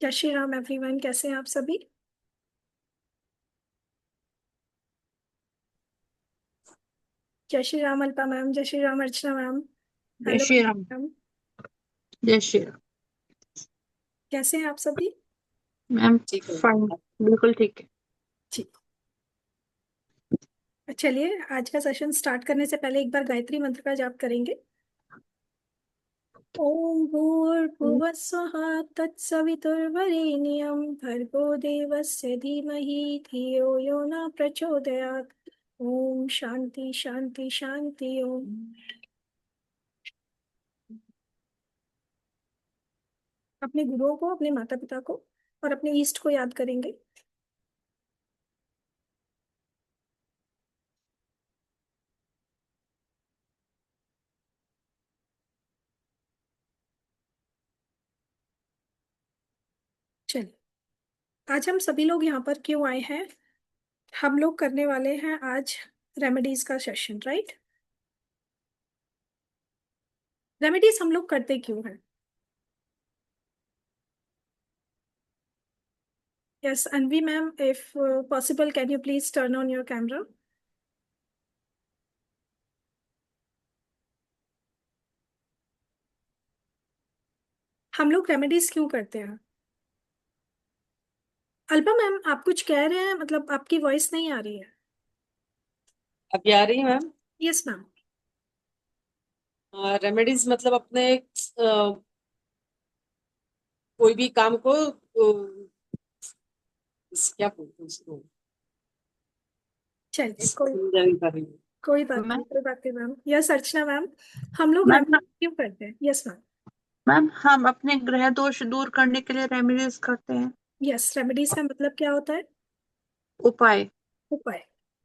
जय श्री राम एवरीवन, कैसे हैं आप सभी। जय श्री राम अल्पा मैम, जय श्री राम अर्चना मैम। जय हेलो श्री राम। मैम। जय श्री राम। कैसे हैं आप सभी। मैम ठीक है। फाइन। बिल्कुल ठीक है। जी। चलिए, आज का सेशन स्टार्ट करने से पहले एक बार गायत्री मंत्र का जाप करेंगे। ओम भूर्भुवः स्वः तत्सवितुर्वरेण्यं भर्गो देवस्य धीमहि धियो यो न प्रचोदयात्। ओम शांति शांति शांति ओम। अपने गुरुओं को, अपने माता पिता को और अपने ईष्ट को याद करेंगे। चलिए, आज हम सभी लोग यहाँ पर क्यों आए हैं। हम लोग करने वाले हैं आज रेमेडीज का सेशन, राइट। रेमेडीज हम लोग करते क्यों हैं। Yes Anvi ma'am, if possible can you please turn on your camera. हम लोग रेमेडीज क्यों करते हैं। अल्पा मैम, आप कुछ कह रहे हैं, मतलब आपकी वॉइस नहीं आ रही है। अभी आ रही है मैम। Yes ma'am. रेमेडीज मतलब अपने कोई भी काम को क्या बोलते हैं उसको, चलिए, कोई समझा नहीं पा रही हूँ। कोई बात मैम नहीं, कोई बात नहीं मैम। यस अर्चना मैम, हम लोग मैम रेमेडीज क्यों करते हैं। Yes ma'am. मैम हम अपने ग्रह दोष दूर करने के लिए रेमेडीज करते हैं। यस, रेमेडीज का मतलब क्या होता है। उपाय। उपाय,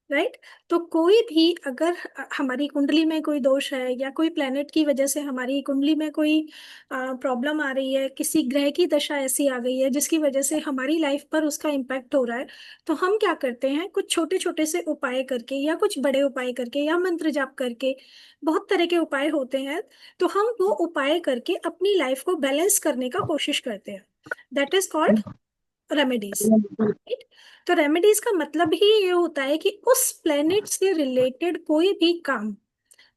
राइट। तो कोई भी अगर हमारी कुंडली में कोई दोष है या कोई प्लेनेट की वजह से हमारी कुंडली में कोई प्रॉब्लम आ रही है, किसी ग्रह की दशा ऐसी आ गई है जिसकी वजह से हमारी लाइफ पर उसका इम्पैक्ट हो रहा है, तो हम क्या करते हैं, कुछ छोटे छोटे से उपाय करके या कुछ बड़े उपाय करके या मंत्र जाप करके, बहुत तरह के उपाय होते हैं। तो हम वो उपाय करके अपनी लाइफ को बैलेंस करने का कोशिश करते हैं। That is called remedies. Right. तो रेमेडीज का मतलब ही ये होता है कि उस प्लेनेट से रिलेटेड कोई भी काम।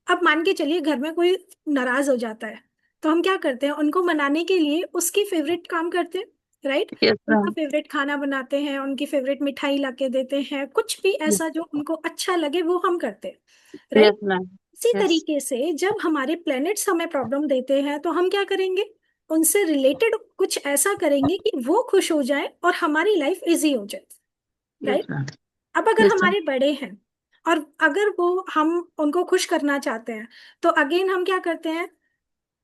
अब मान के चलिए घर में कोई नाराज हो जाता है, तो हम क्या करते हैं, उनको मनाने के लिए उसकी फेवरेट काम करते हैं, राइट। यस उनका मैम। फेवरेट खाना बनाते हैं, उनकी फेवरेट मिठाई लाके देते हैं, कुछ भी ऐसा जो उनको अच्छा लगे वो हम करते हैं, राइट। Yes ma'am. इसी यस। तरीके से जब हमारे प्लैनेट्स हमें प्रॉब्लम देते हैं तो हम क्या करेंगे, उनसे रिलेटेड कुछ ऐसा करेंगे कि वो खुश हो जाए और हमारी लाइफ इजी हो जाए, यस राइट। मैम। अब अगर यस मैम। हमारे बड़े हैं और अगर वो हम उनको खुश करना चाहते हैं, तो अगेन हम क्या करते हैं।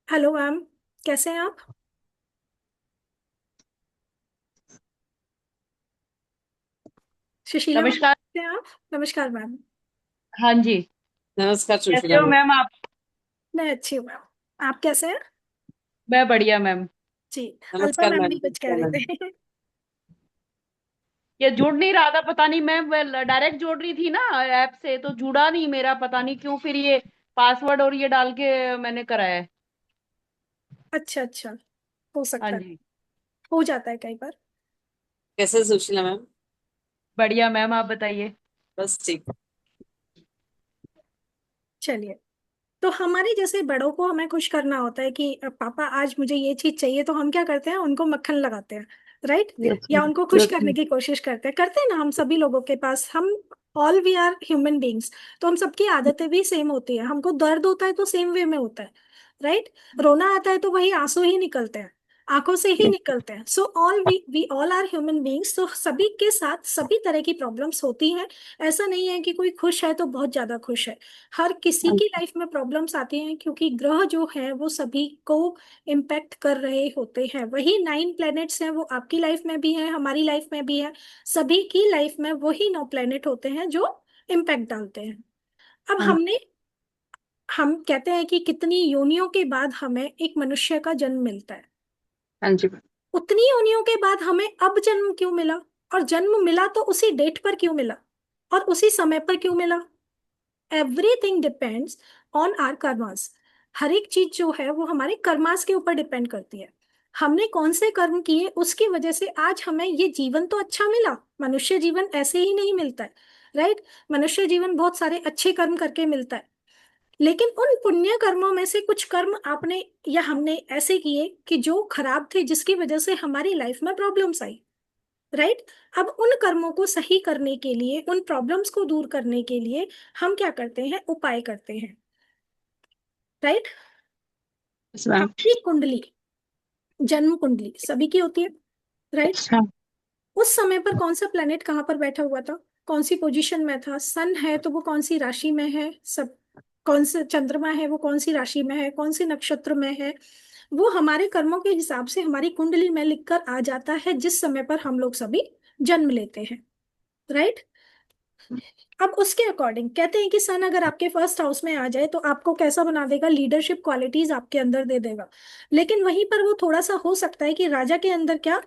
हेलो मैम, कैसे हैं आप। सुशीला मैम, नमस्कार। कैसे हैं आप। नमस्कार मैम। हाँ जी। नमस्कार कैसे सुशीला हो मैम। मैम आप? मैं अच्छी हूँ मैम, आप कैसे हैं। मैं बढ़िया मैम। जी। अल्पा नमस्कार मैम भी मैम, कुछ कह नमस्कार रहे मैम। थे। ये जुड़ नहीं रहा था, पता नहीं। मैं डायरेक्ट जोड़ रही थी ना ऐप से, तो जुड़ा नहीं मेरा, पता नहीं क्यों। फिर ये पासवर्ड और ये डाल के मैंने करा है। अच्छा अच्छा, हो हाँ सकता है, जी। हो जाता है कई बार। कैसे सुशीला मैम। बढ़िया मैम, आप बताइए। बस ठीक। चलिए, तो हमारे जैसे बड़ों को हमें खुश करना होता है कि पापा आज मुझे ये चीज चाहिए, तो हम क्या करते हैं, उनको मक्खन लगाते हैं, राइट। यस या मैम। उनको खुश यस करने मैम। की कोशिश करते हैं ना, हम सभी लोगों के पास, हम all we are human beings. तो हम सबकी आदतें भी सेम होती है, हमको दर्द होता है तो सेम वे में होता है, राइट। रोना आता है तो वही आंसू ही निकलते हैं, आंखों से ही निकलते हैं। So all we all are human beings, तो सभी के साथ सभी तरह की प्रॉब्लम्स होती हैं। ऐसा नहीं है कि कोई खुश है तो बहुत ज्यादा खुश है। हर किसी की लाइफ में प्रॉब्लम्स आती हैं, क्योंकि ग्रह जो है वो सभी को इम्पेक्ट कर रहे होते हैं। वही 9 प्लैनेट्स हैं, वो आपकी लाइफ में भी है, हमारी लाइफ में भी है। सभी की लाइफ में वही 9 प्लैनेट होते हैं जो इम्पैक्ट डालते हैं। अब हाँ हम कहते हैं कि कितनी योनियों के बाद हमें एक मनुष्य का जन्म मिलता है। हाँ जी मैम। उतनी योनियों के बाद हमें अब जन्म क्यों मिला, और जन्म मिला तो उसी डेट पर क्यों मिला, और उसी समय पर क्यों मिला। Everything depends on our karmas. हर एक चीज जो है वो हमारे कर्मास के ऊपर डिपेंड करती है। हमने कौन से कर्म किए, उसकी वजह से आज हमें ये जीवन तो अच्छा मिला। मनुष्य जीवन ऐसे ही नहीं मिलता है, राइट। मनुष्य जीवन बहुत सारे अच्छे कर्म करके मिलता है, लेकिन उन पुण्य कर्मों में से कुछ कर्म आपने या हमने ऐसे किए कि जो खराब थे, जिसकी वजह से हमारी लाइफ में प्रॉब्लम्स आई, राइट। अब उन कर्मों को सही करने के लिए, उन प्रॉब्लम्स को दूर करने के लिए हम क्या करते हैं, उपाय करते हैं, राइट। Yes ma'am. हमारी कुंडली, जन्म कुंडली सभी की होती है, राइट। अच्छा। उस समय पर कौन सा प्लेनेट कहाँ पर बैठा हुआ था, कौन सी पोजीशन में था, सन है तो वो कौन सी राशि में है, सब कौन से चंद्रमा है वो कौन सी राशि में है, कौन सी नक्षत्र में है, वो हमारे कर्मों के हिसाब से हमारी कुंडली में लिखकर आ जाता है, जिस समय पर हम लोग सभी जन्म लेते हैं, राइट। अब उसके अकॉर्डिंग कहते हैं कि सन अगर आपके फर्स्ट हाउस में आ जाए तो आपको कैसा बना देगा, लीडरशिप क्वालिटीज आपके अंदर दे देगा। लेकिन वहीं पर वो थोड़ा सा हो सकता है कि राजा के अंदर क्या,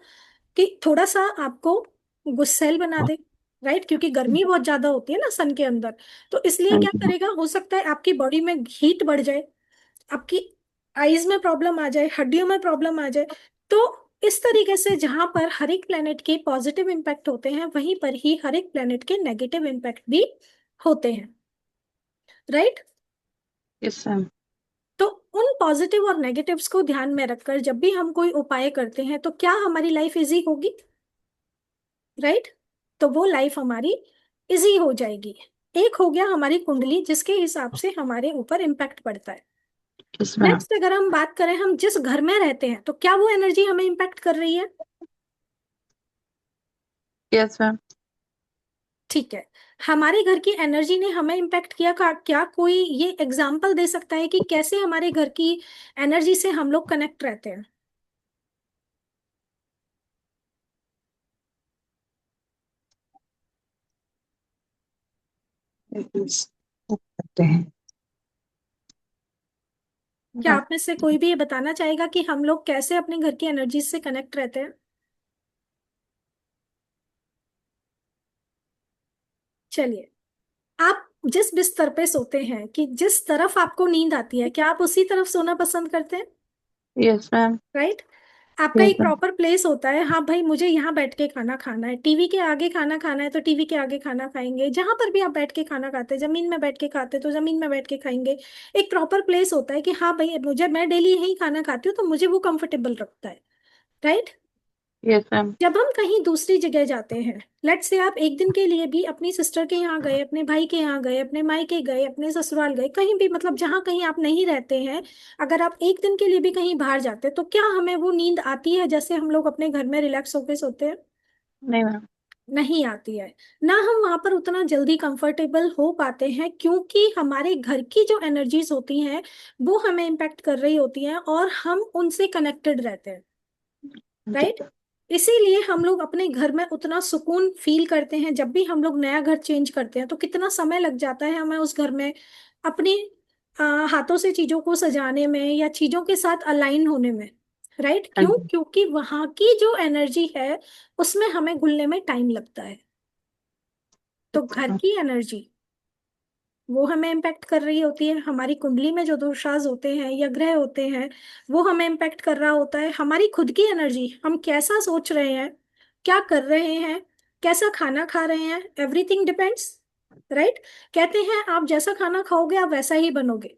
कि थोड़ा सा आपको गुस्सैल बना दे, राइट, क्योंकि गर्मी बहुत ज्यादा होती है ना सन के अंदर। तो इसलिए हाँ क्या जी। करेगा, हो सकता है आपकी बॉडी में हीट बढ़ जाए, आपकी आईज में प्रॉब्लम आ जाए, हड्डियों में प्रॉब्लम आ जाए। तो इस तरीके से जहां पर हर एक प्लेनेट के पॉजिटिव इम्पैक्ट होते हैं, वहीं पर ही हर एक प्लेनेट के नेगेटिव इम्पैक्ट भी होते हैं, राइट। Yes ma'am. तो उन पॉजिटिव और नेगेटिव्स को ध्यान में रखकर जब भी हम कोई उपाय करते हैं, तो क्या हमारी लाइफ इजी होगी, राइट। तो वो लाइफ हमारी इजी हो जाएगी। एक हो गया हमारी कुंडली, जिसके हिसाब से हमारे ऊपर इम्पैक्ट पड़ता है। Yes ma'am. नेक्स्ट अगर हम बात करें, हम जिस घर में रहते हैं, तो क्या वो एनर्जी हमें इम्पैक्ट कर रही है, यस मैम। ठीक है। हमारे घर की एनर्जी ने हमें इम्पैक्ट किया क्या कोई ये एग्जाम्पल दे सकता है कि कैसे हमारे घर की एनर्जी से हम लोग कनेक्ट रहते हैं। करते हैं। क्या आप में से कोई भी ये बताना चाहेगा कि हम लोग कैसे अपने घर की एनर्जी से कनेक्ट रहते हैं। चलिए, आप जिस बिस्तर पे सोते हैं, कि जिस तरफ आपको नींद आती है, क्या आप उसी तरफ सोना पसंद करते हैं, यस मैम। राइट। आपका यस एक मैम। प्रॉपर प्लेस होता है, हाँ भाई मुझे यहाँ बैठ के खाना खाना है, टीवी के आगे खाना खाना है तो टीवी के आगे खाना खाएंगे, जहां पर भी आप बैठ के खाना खाते हैं, जमीन में बैठ के खाते हैं तो जमीन में बैठ के खाएंगे। एक प्रॉपर प्लेस होता है कि हाँ भाई मुझे, मैं डेली यही खाना खाती हूँ तो मुझे वो कंफर्टेबल रखता है, राइट। Yes ma'am. जब हम कहीं दूसरी जगह जाते हैं, लेट्स से आप एक दिन के लिए भी अपनी सिस्टर के यहाँ गए, अपने भाई के यहाँ गए, अपने मायके गए, अपने ससुराल गए, कहीं भी, मतलब जहाँ कहीं आप नहीं रहते हैं, अगर आप एक दिन के लिए भी कहीं बाहर जाते हैं, तो क्या हमें वो नींद आती है जैसे हम लोग अपने घर में रिलैक्स होके सोते हैं। नहीं मैम। नहीं आती है। ना हम वहां पर उतना जल्दी कंफर्टेबल हो पाते हैं, क्योंकि हमारे घर की जो एनर्जीज होती हैं वो हमें इम्पेक्ट कर रही होती हैं और हम उनसे कनेक्टेड रहते हैं, राइट। इसीलिए हम लोग अपने घर में उतना सुकून फील करते हैं। जब भी हम लोग नया घर चेंज करते हैं तो कितना समय लग जाता है हमें उस घर में अपनी हाथों से चीजों को सजाने में या चीजों के साथ अलाइन होने में, राइट। हाँ क्यों, जी। क्योंकि वहां की जो एनर्जी है उसमें हमें घुलने में टाइम लगता है। तो घर की एनर्जी वो हमें इम्पेक्ट कर रही होती है, हमारी कुंडली में जो दोषाज होते हैं या ग्रह होते हैं वो हमें इम्पेक्ट कर रहा होता है। हमारी खुद की एनर्जी, हम कैसा सोच रहे हैं, क्या कर रहे हैं, कैसा खाना खा रहे हैं, एवरीथिंग डिपेंड्स, राइट। कहते हैं आप जैसा खाना खाओगे आप वैसा ही बनोगे।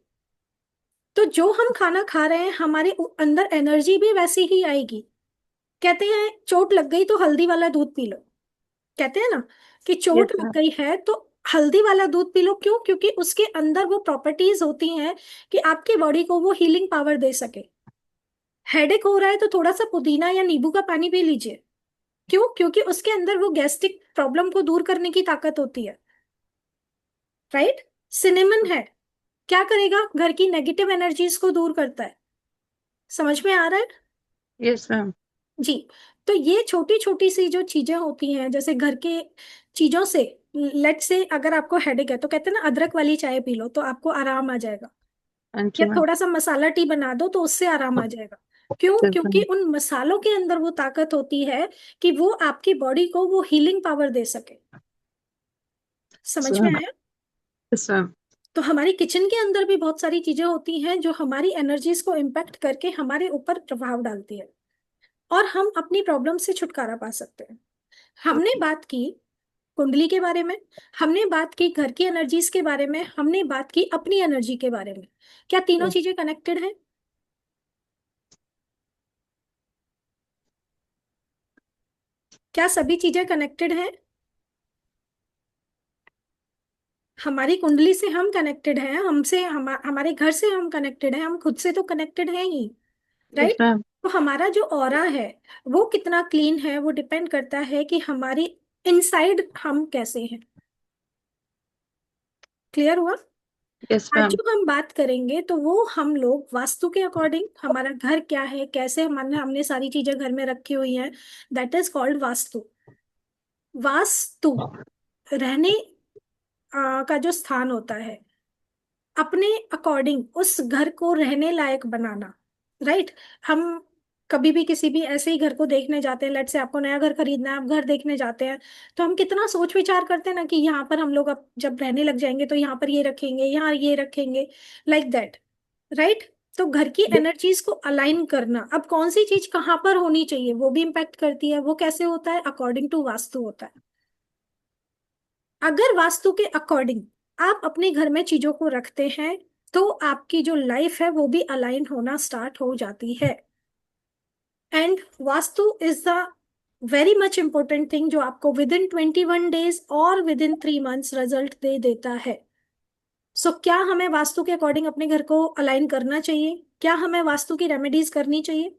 तो जो हम खाना खा रहे हैं हमारे अंदर एनर्जी भी वैसी ही आएगी। कहते हैं चोट लग गई तो हल्दी वाला दूध पी लो, कहते हैं ना कि चोट यस लग मैम। गई है तो हल्दी वाला दूध पी लो। क्यों, क्योंकि उसके अंदर वो प्रॉपर्टीज होती हैं कि आपके बॉडी को वो हीलिंग पावर दे सके। हेडेक हो रहा है तो थोड़ा सा पुदीना या नींबू का पानी पी लीजिए। क्यों, क्योंकि उसके अंदर वो गैस्ट्रिक प्रॉब्लम को दूर करने की ताकत होती है, राइट। सिनेमन है, क्या करेगा, घर की नेगेटिव एनर्जीज को दूर करता है। समझ में आ रहा है। Yes ma'am. जी। तो ये छोटी छोटी सी जो चीजें होती हैं, जैसे घर के चीजों से, लेट से अगर आपको हेडेक है तो कहते हैं ना अदरक वाली चाय पी लो तो आपको आराम आ जाएगा, हाँ जी या मैम। थोड़ा सा मसाला टी बना दो तो उससे आराम आ जाएगा। क्यों, यस क्योंकि मैम। उन मसालों के अंदर वो ताकत होती है कि वो आपकी बॉडी को वो हीलिंग पावर दे सके। समझ में आया। Yes ma'am. तो हमारी किचन के अंदर भी बहुत सारी चीजें होती हैं जो हमारी एनर्जीज को इम्पैक्ट करके हमारे ऊपर प्रभाव डालती है। और हम अपनी प्रॉब्लम से छुटकारा पा सकते हैं। हमने बात की कुंडली के बारे में, हमने बात की घर की एनर्जीज के बारे में, हमने बात की अपनी एनर्जी के बारे में। क्या तीनों चीजें कनेक्टेड हैं? क्या सभी चीजें कनेक्टेड हैं? हमारी कुंडली से हम कनेक्टेड हैं, हमसे हमारे घर से हम कनेक्टेड हैं, हम खुद से तो कनेक्टेड हैं ही, यस राइट? मैम। तो हमारा जो ऑरा है वो कितना क्लीन है, वो डिपेंड करता है कि हमारी इनसाइड हम कैसे हैं। क्लियर हुआ? यस आज मैम। जो हम बात करेंगे तो वो हम लोग वास्तु के अकॉर्डिंग, हमारा घर क्या है, कैसे हमने हमने सारी चीजें घर में रखी हुई हैं, that is called vastu. Vastu रहने का जो स्थान होता है, अपने अकॉर्डिंग उस घर को रहने लायक बनाना, राइट? हम कभी भी किसी भी ऐसे ही घर को देखने जाते हैं, लेट से आपको नया घर खरीदना है, आप घर देखने जाते हैं, तो हम कितना सोच विचार करते हैं ना कि यहाँ पर हम लोग अब जब रहने लग जाएंगे तो यहाँ पर ये रखेंगे, यहाँ ये रखेंगे, लाइक दैट, राइट? तो घर की एनर्जीज को अलाइन करना, अब कौन सी चीज कहाँ पर होनी चाहिए वो भी इम्पैक्ट करती है। वो कैसे होता है? अकॉर्डिंग टू वास्तु होता है। अगर वास्तु के अकॉर्डिंग आप अपने घर में चीजों को रखते हैं तो आपकी जो लाइफ है वो भी अलाइन होना स्टार्ट हो जाती है। And vastu is the very much important thing जो आपको विद इन 21 डेज और विद इन 3 मंथ्स रिजल्ट दे देता है। सो क्या हमें वास्तु के अकॉर्डिंग अपने घर को अलाइन करना चाहिए? क्या हमें वास्तु की रेमेडीज करनी चाहिए?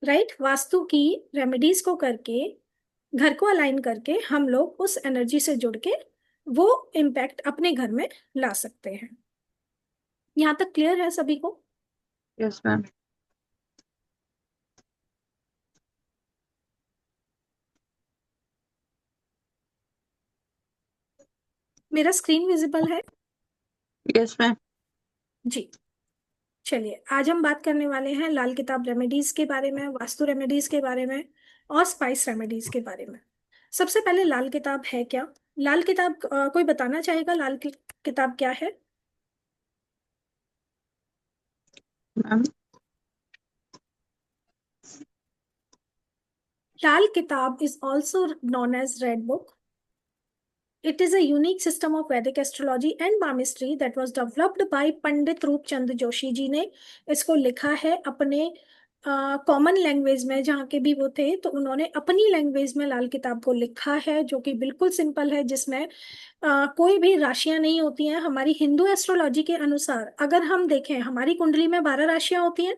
राइट? वास्तु की रेमेडीज को करके, घर को अलाइन करके हम लोग उस एनर्जी से जुड़ के वो इम्पैक्ट अपने घर में ला सकते हैं। यहाँ तक क्लियर है सभी को? Yes ma'am. मेरा स्क्रीन विजिबल है? Yes ma'am. जी। चलिए, आज हम बात करने वाले हैं लाल किताब रेमेडीज के बारे में, वास्तु रेमेडीज के बारे में और स्पाइस रेमेडीज के बारे में। सबसे पहले लाल किताब है क्या? लाल किताब कोई बताना चाहेगा किताब क्या है? मैम। लाल किताब is also known as Red Book. It is a unique system of Vedic astrology and palmistry that was developed by पंडित रूपचंद जोशी जी ने इसको लिखा है अपने कॉमन लैंग्वेज में, जहाँ के भी वो थे तो उन्होंने अपनी लैंग्वेज में लाल किताब को लिखा है, जो कि बिल्कुल सिंपल है, जिसमें कोई भी राशियां नहीं होती हैं। हमारी हिंदू एस्ट्रोलॉजी के अनुसार अगर हम देखें, हमारी कुंडली में 12 राशियां होती हैं,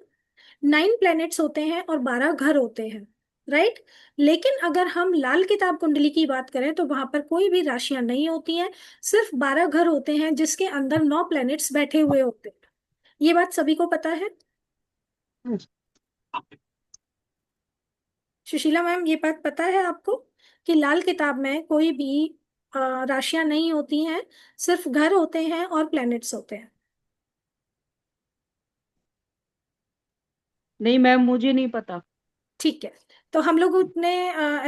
9 प्लैनेट्स होते हैं और 12 घर होते हैं, राइट? लेकिन अगर हम लाल किताब कुंडली की बात करें तो वहां पर कोई भी राशियां नहीं होती हैं, सिर्फ 12 घर होते हैं जिसके अंदर 9 प्लैनेट्स बैठे हुए होते हैं। ये बात सभी को पता है? सुशीला मैम, ये बात पता है आपको कि लाल किताब में कोई भी राशियां नहीं होती हैं, सिर्फ घर होते हैं और प्लैनेट्स होते हैं? नहीं मैम, मुझे नहीं पता। ठीक है। तो हम लोग उतने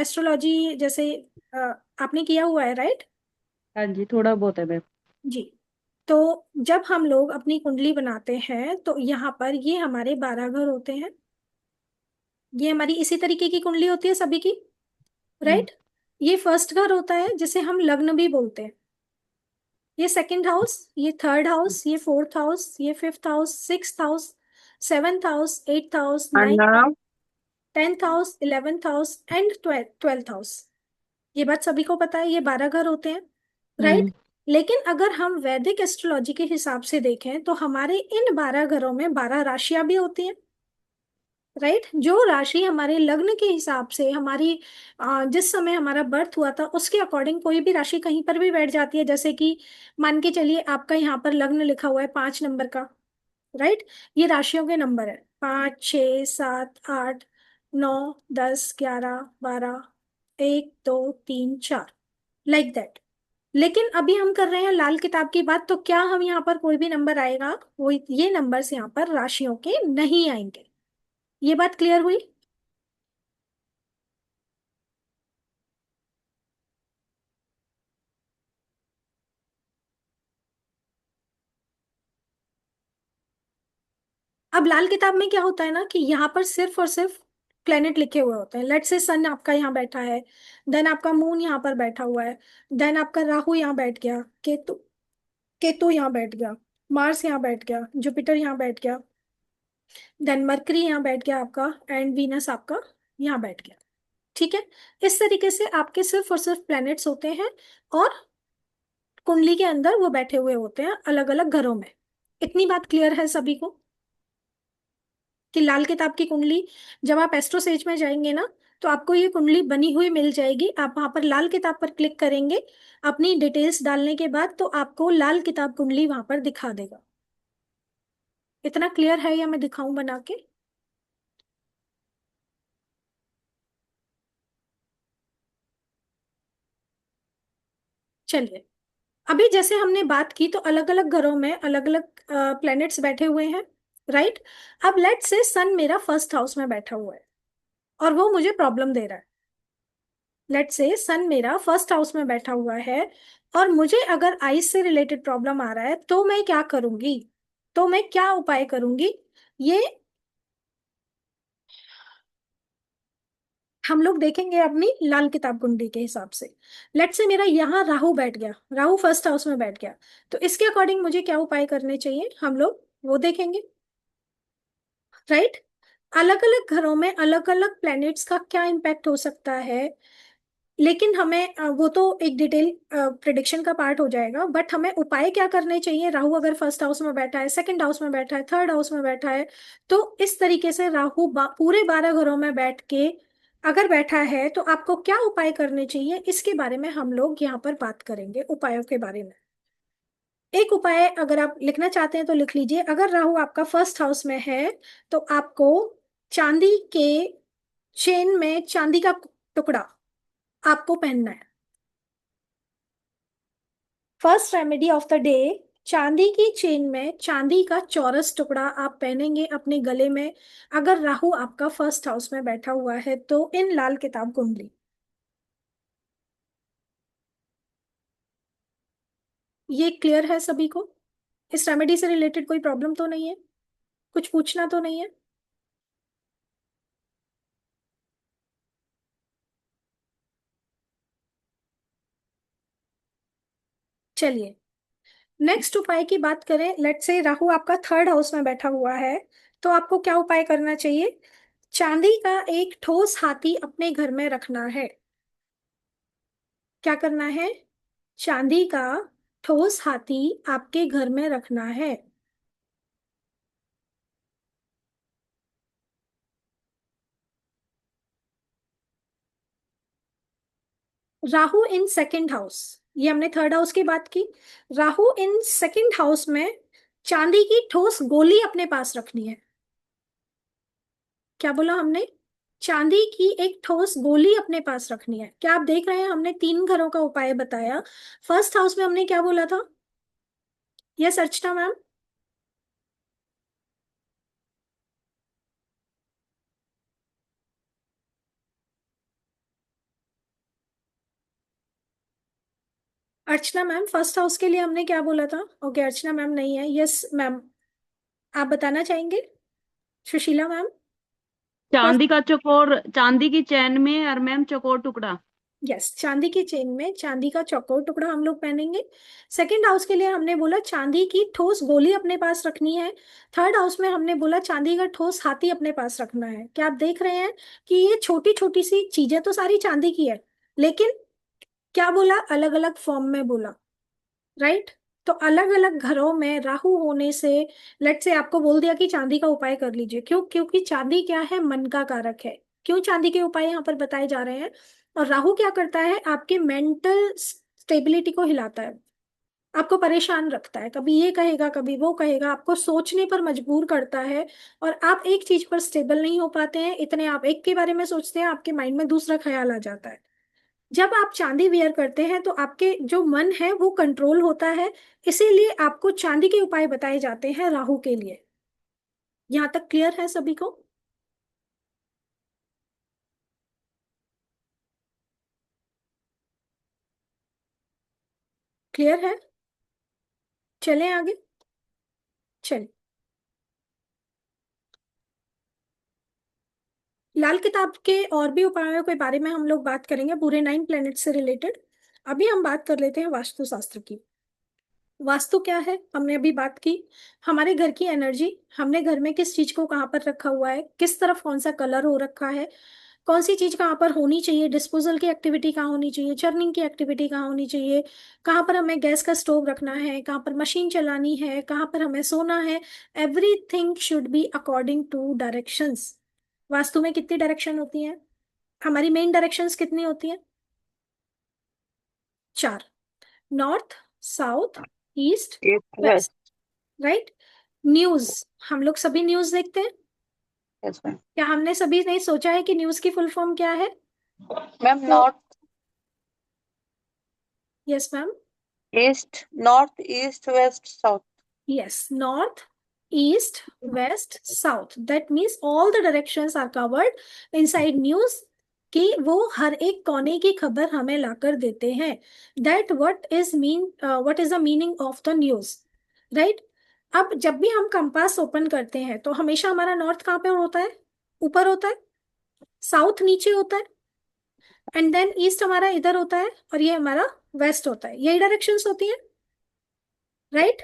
एस्ट्रोलॉजी जैसे अ, आपने किया हुआ है, राइट? हाँ जी, थोड़ा बहुत है मैम। जी। तो जब हम लोग अपनी कुंडली बनाते हैं तो यहाँ पर ये हमारे 12 घर होते हैं। ये हमारी इसी तरीके की कुंडली होती है सभी की, हम्म। राइट? ये फर्स्ट घर होता है जिसे हम लग्न भी बोलते हैं। ये सेकंड हाउस, ये थर्ड हाउस, ये फोर्थ हाउस, ये fifth house, sixth house, seventh house, eighth house, ninth house, ma'am. 10th house, 11th house and 12th house. ये बात सभी को पता है, ये 12 घर होते हैं, राइट? हम्म। लेकिन अगर हम वैदिक एस्ट्रोलॉजी के हिसाब से देखें तो हमारे इन 12 घरों में 12 राशियां भी होती हैं, राइट? जो राशि हमारे लग्न के हिसाब से, हमारी जिस समय हमारा बर्थ हुआ था उसके अकॉर्डिंग कोई भी राशि कहीं पर भी बैठ जाती है। जैसे कि मान के चलिए आपका यहाँ पर लग्न लिखा हुआ है 5 नंबर का, राइट? ये राशियों के नंबर है, 5, 6, 7, 8, 9, 10, 11, 12, 1, 2, 3, 4, लाइक दैट। लेकिन अभी हम कर रहे हैं लाल किताब की बात, तो क्या हम यहाँ पर कोई भी नंबर आएगा, वो ये नंबर्स यहाँ पर राशियों के नहीं आएंगे। ये बात क्लियर हुई? अब लाल किताब में क्या होता है ना कि यहाँ पर सिर्फ और सिर्फ प्लेनेट लिखे हुए होते हैं। लेट से सन आपका यहाँ बैठा है, देन आपका मून यहाँ पर बैठा हुआ है, देन आपका राहु यहाँ बैठ गया, केतु केतु यहाँ बैठ गया, मार्स यहाँ बैठ गया, जुपिटर यहाँ बैठ गया, देन मरकरी यहाँ बैठ गया आपका, एंड वीनस आपका यहाँ बैठ गया। ठीक है, इस तरीके से आपके सिर्फ और सिर्फ प्लैनेट्स होते हैं, और कुंडली के अंदर वो बैठे हुए होते हैं अलग अलग घरों में। इतनी बात क्लियर है सभी को कि लाल किताब की कुंडली, जब आप एस्ट्रो सेज में जाएंगे ना, तो आपको ये कुंडली बनी हुई मिल जाएगी। आप वहां पर लाल किताब पर क्लिक करेंगे अपनी डिटेल्स डालने के बाद, तो आपको लाल किताब कुंडली वहां पर दिखा देगा। इतना क्लियर है या मैं दिखाऊं बना के? चलिए, अभी जैसे हमने बात की तो अलग अलग घरों में अलग अलग प्लैनेट्स बैठे हुए हैं, राइट। अब लेट से सन मेरा फर्स्ट हाउस में बैठा हुआ है और वो मुझे प्रॉब्लम दे रहा है। लेट से सन मेरा फर्स्ट हाउस में बैठा हुआ है और मुझे अगर आइज से रिलेटेड प्रॉब्लम आ रहा है, तो मैं क्या करूंगी, तो मैं क्या उपाय करूंगी, ये हम लोग देखेंगे अपनी लाल किताब कुंडली के हिसाब से। लेट से मेरा यहाँ राहु बैठ गया, राहु फर्स्ट हाउस में बैठ गया, तो इसके अकॉर्डिंग मुझे क्या उपाय करने चाहिए हम लोग वो देखेंगे, राइट। अलग अलग घरों में अलग अलग प्लैनेट्स का क्या इम्पैक्ट हो सकता है, लेकिन हमें वो तो एक डिटेल प्रिडिक्शन का पार्ट हो जाएगा, बट हमें उपाय क्या करने चाहिए। राहु अगर फर्स्ट हाउस में बैठा है, सेकंड हाउस में बैठा है, थर्ड हाउस में बैठा है, तो इस तरीके से राहु पूरे 12 घरों में बैठ के अगर बैठा है, तो आपको क्या उपाय करने चाहिए, इसके बारे में हम लोग यहाँ पर बात करेंगे, उपायों के बारे में। एक उपाय अगर आप लिखना चाहते हैं तो लिख लीजिए। अगर राहु आपका फर्स्ट हाउस में है, तो आपको चांदी के चेन में चांदी का टुकड़ा आपको पहनना है। First remedy of the day, चांदी की चेन में चांदी का चौरस टुकड़ा आप पहनेंगे अपने गले में, अगर राहु आपका फर्स्ट हाउस में बैठा हुआ है तो, इन लाल किताब कुंडली। ये क्लियर है सभी को? इस रेमेडी से रिलेटेड कोई प्रॉब्लम तो नहीं है, कुछ पूछना तो नहीं है? चलिए, नेक्स्ट उपाय की बात करें। लेट्स से राहु आपका थर्ड हाउस में बैठा हुआ है, तो आपको क्या उपाय करना चाहिए। चांदी का एक ठोस हाथी अपने घर में रखना है। क्या करना है? चांदी का ठोस हाथी आपके घर में रखना है। राहु इन सेकंड हाउस, ये हमने थर्ड हाउस की बात की। राहु इन सेकंड हाउस में चांदी की ठोस गोली अपने पास रखनी है। क्या बोला हमने? चांदी की एक ठोस गोली अपने पास रखनी है। क्या आप देख रहे हैं, हमने 3 घरों का उपाय बताया। फर्स्ट हाउस में हमने क्या बोला था? यस अर्चना मैम। अर्चना मैम, फर्स्ट हाउस के लिए हमने क्या बोला था? ओके, अर्चना मैम नहीं है। यस मैम, आप बताना चाहेंगे? सुशीला मैम। चांदी का चौकोर, चांदी की चैन में और मैम चौकोर टुकड़ा। यस, चांदी की चेन में चांदी का चौकोर टुकड़ा हम लोग पहनेंगे। सेकंड हाउस के लिए हमने बोला चांदी की ठोस गोली अपने पास रखनी है। थर्ड हाउस में हमने बोला चांदी का ठोस हाथी अपने पास रखना है। क्या आप देख रहे हैं कि ये छोटी छोटी सी चीजें तो सारी चांदी की है, लेकिन क्या बोला, अलग अलग फॉर्म में बोला, राइट। तो अलग अलग घरों में राहु होने से, लेट से आपको बोल दिया कि चांदी का उपाय कर लीजिए। क्यों? क्योंकि चांदी क्या है, मन का कारक है। क्यों चांदी के उपाय यहाँ पर बताए जा रहे हैं? और राहु क्या करता है, आपके मेंटल स्टेबिलिटी को हिलाता है, आपको परेशान रखता है, कभी ये कहेगा कभी वो कहेगा, आपको सोचने पर मजबूर करता है, और आप एक चीज पर स्टेबल नहीं हो पाते हैं। इतने आप एक के बारे में सोचते हैं, आपके माइंड में दूसरा ख्याल आ जाता है। जब आप चांदी वियर करते हैं तो आपके जो मन है वो कंट्रोल होता है, इसीलिए आपको चांदी के उपाय बताए जाते हैं राहु के लिए। यहाँ तक क्लियर है सभी को? क्लियर है? चलें आगे। चलिए, लाल किताब के और भी उपायों के बारे में हम लोग बात करेंगे, पूरे 9 प्लैनेट से रिलेटेड। अभी हम बात कर लेते हैं वास्तुशास्त्र की। वास्तु क्या है, हमने अभी बात की। हमारे घर की एनर्जी, हमने घर में किस चीज को कहाँ पर रखा हुआ है, किस तरफ कौन सा कलर हो रखा है, कौन सी चीज कहाँ पर होनी चाहिए, डिस्पोजल की एक्टिविटी कहाँ होनी चाहिए, चर्निंग की एक्टिविटी कहाँ होनी चाहिए, कहाँ पर हमें गैस का स्टोव रखना है, कहाँ पर मशीन चलानी है, कहाँ पर हमें सोना है। Everything should be according to directions. वास्तु में कितनी डायरेक्शन होती है, हमारी मेन डायरेक्शंस कितनी होती हैं? 4। North, south, east, east west. West. Right. News, हम लोग सभी न्यूज देखते हैं। Yes ma'am. क्या हमने सभी नहीं सोचा है कि न्यूज की फुल फॉर्म क्या है? मैम तो north yes ma'am. East, north east west south. Yes, north, east, west, south. That means all the directions are covered inside news, कि वो हर एक कोने की खबर हमें लाकर देते हैं। That what is the meaning of the news, right? अब जब भी हम कंपास ओपन करते हैं तो हमेशा हमारा नॉर्थ कहाँ पे होता है? ऊपर होता है। साउथ नीचे होता है। एंड देन ईस्ट हमारा इधर होता है, और ये हमारा वेस्ट होता है। यही डायरेक्शंस होती हैं, राइट?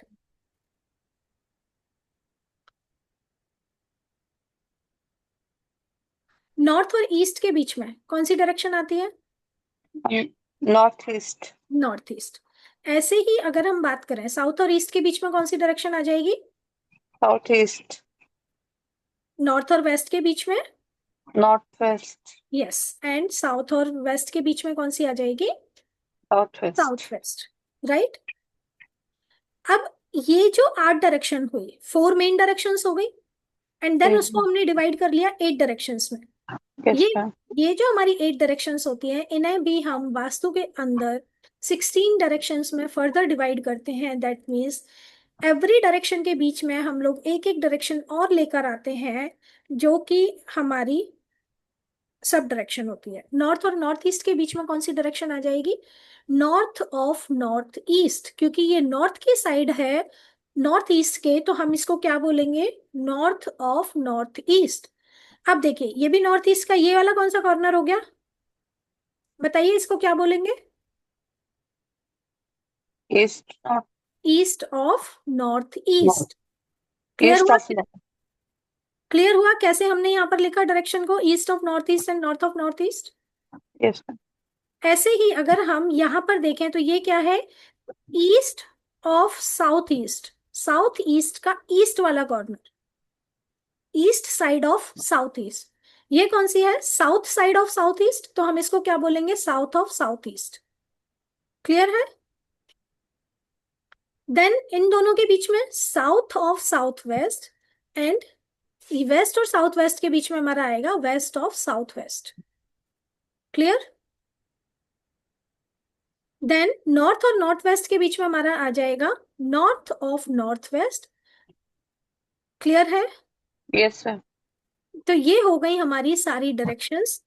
नॉर्थ और ईस्ट के बीच में कौन सी डायरेक्शन आती है? North east. North east. ऐसे ही अगर हम बात करें साउथ और ईस्ट के बीच में कौन सी डायरेक्शन आ जाएगी? South east. नॉर्थ और वेस्ट के बीच में? North west. Yes. And south और वेस्ट के बीच में कौन सी आ जाएगी? South west. South west. Right. अब ये जो 8 डायरेक्शन हुई, 4 मेन डायरेक्शंस हो गई, एंड देन उसको हमने डिवाइड कर लिया 8 डायरेक्शंस में। यस ये मैम। ये जो हमारी 8 डायरेक्शंस होती हैं, इन्हें भी हम वास्तु के अंदर 16 डायरेक्शंस में फर्दर डिवाइड करते हैं। दैट मीन्स एवरी डायरेक्शन के बीच में हम लोग एक एक डायरेक्शन और लेकर आते हैं, जो कि हमारी सब डायरेक्शन होती है। नॉर्थ और नॉर्थ ईस्ट के बीच में कौन सी डायरेक्शन आ जाएगी? नॉर्थ ऑफ नॉर्थ ईस्ट, क्योंकि ये नॉर्थ की साइड है नॉर्थ ईस्ट के, तो हम इसको क्या बोलेंगे? North of north east. अब देखिए, ये भी नॉर्थ ईस्ट का ये वाला कौन सा कॉर्नर हो गया? बताइए, इसको क्या बोलेंगे? East north. East of north east. Clear east हुआ? Of north. क्लियर हुआ कैसे हमने यहाँ पर लिखा डायरेक्शन को? East of north east and north of north east. Yes ma'am. ऐसे ही अगर हम यहाँ पर देखें तो ये क्या है? East of south east. South east का ईस्ट वाला corner, east side of south east. ये कौन सी है? South side of south east, तो हम इसको क्या बोलेंगे? South of south east. Clear है? देन इन दोनों के बीच में south of south west, and west और साउथ वेस्ट के बीच में हमारा आएगा west of south west. Clear? Then north और नॉर्थ वेस्ट के बीच में हमारा आ जाएगा north of north west. Clear है? Yes ma'am. तो ये हो गई हमारी सारी डायरेक्शंस।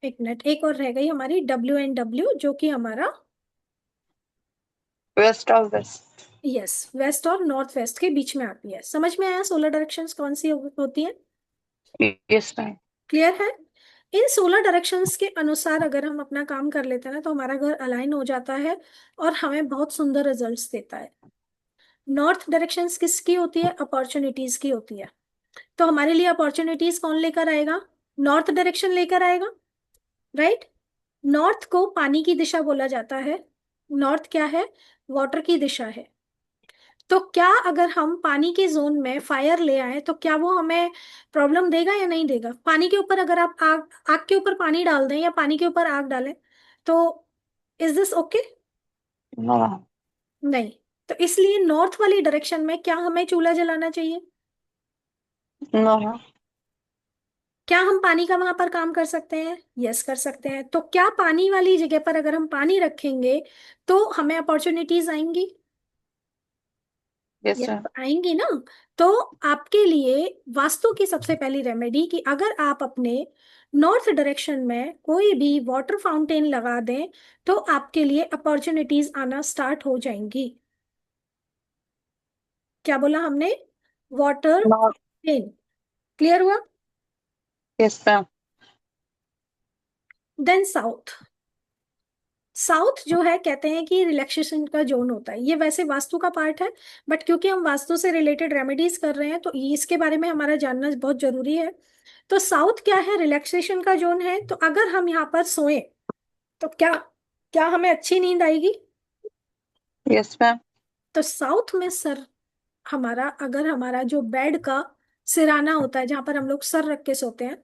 एक मिनट, एक और रह गई हमारी डब्ल्यू एंड डब्ल्यू, जो कि हमारा west of west. Yes, west और नॉर्थ वेस्ट के बीच में आती है। समझ में आया सोलर डायरेक्शंस कौन सी होती है? Yes ma'am. क्लियर है? इन 16 डायरेक्शंस के अनुसार अगर हम अपना काम कर लेते हैं ना, तो हमारा घर अलाइन हो जाता है और हमें बहुत सुंदर रिजल्ट्स देता है। नॉर्थ डायरेक्शंस किसकी होती है? अपॉर्चुनिटीज की होती है। तो हमारे लिए अपॉर्चुनिटीज कौन लेकर आएगा? नॉर्थ डायरेक्शन लेकर आएगा, राइट? नॉर्थ को पानी की दिशा बोला जाता है। नॉर्थ क्या है? वाटर की दिशा है। तो क्या अगर हम पानी के जोन में फायर ले आए तो क्या वो हमें प्रॉब्लम देगा या नहीं देगा? पानी के ऊपर अगर आप आग आग के ऊपर पानी डाल दें या पानी के ऊपर आग डालें, तो is this okay? No ma'am. नहीं। तो इसलिए नॉर्थ वाली डायरेक्शन में क्या हमें चूल्हा जलाना चाहिए? No ma'am. क्या हम पानी का वहां पर काम कर सकते हैं? यस, कर सकते हैं। तो क्या पानी वाली जगह पर अगर हम पानी रखेंगे तो हमें अपॉर्चुनिटीज आएंगी? Yes yes, ma'am. आएंगी ना। तो आपके लिए वास्तु की सबसे पहली रेमेडी, कि अगर आप अपने नॉर्थ डायरेक्शन में कोई भी वाटर फाउंटेन लगा दें तो आपके लिए अपॉर्चुनिटीज आना स्टार्ट हो जाएंगी। क्या बोला हमने? Water north. फाउंटेन। क्लियर हुआ? Yes ma'am. Then south. South जो है कहते हैं कि रिलैक्सेशन का जोन होता है। ये वैसे वास्तु का पार्ट है, बट क्योंकि हम वास्तु से रिलेटेड रेमेडीज कर रहे हैं तो इसके बारे में हमारा जानना बहुत जरूरी है। तो साउथ क्या है? रिलैक्सेशन का जोन है। तो अगर हम यहाँ पर सोए तो क्या क्या हमें अच्छी नींद आएगी? Yes ma'am. तो साउथ में सर हमारा, अगर हमारा जो बेड का सिराना होता है जहां पर हम लोग सर रख के सोते हैं,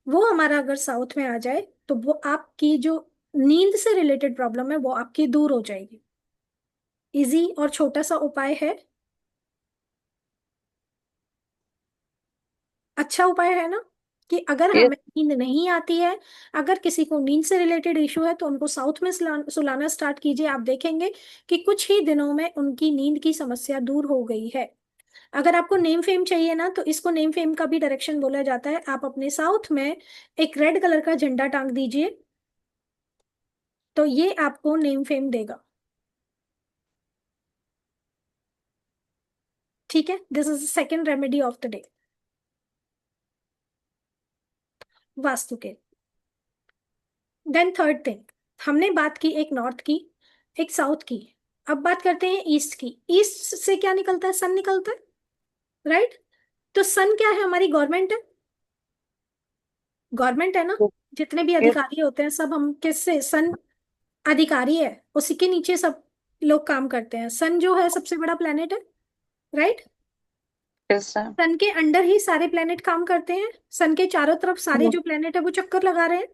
वो हमारा अगर साउथ में आ जाए तो वो आपकी जो नींद से रिलेटेड प्रॉब्लम है वो आपकी दूर हो जाएगी। इजी और छोटा सा उपाय है, अच्छा उपाय है ना? कि अगर यस। हमें नींद नहीं आती है, अगर किसी को नींद से रिलेटेड इशू है, तो उनको साउथ में सुलाना स्टार्ट कीजिए। आप देखेंगे कि कुछ ही दिनों में उनकी नींद की समस्या दूर हो गई है। अगर आपको नेम फेम चाहिए ना, तो इसको नेम फेम का भी डायरेक्शन बोला जाता है। आप अपने साउथ में एक रेड कलर का झंडा टांग दीजिए, तो ये आपको नेम फेम देगा। ठीक है, this is second remedy of the day vastu के। देन थर्ड थिंग, हमने बात की एक नॉर्थ की, एक साउथ की। अब बात करते हैं ईस्ट की। ईस्ट से क्या निकलता है? सन निकलता है, राइट? तो सन क्या है? हमारी गवर्नमेंट है। गवर्नमेंट है ना? जितने भी यस। अधिकारी होते हैं सब हम किससे? सन अधिकारी है, उसी के नीचे सब लोग काम करते हैं। सन जो है सबसे बड़ा प्लेनेट है, राइट? Yes ma'am. सन के अंडर ही सारे प्लेनेट काम करते हैं। सन के चारों तरफ सारे जो प्लेनेट है वो चक्कर लगा रहे हैं,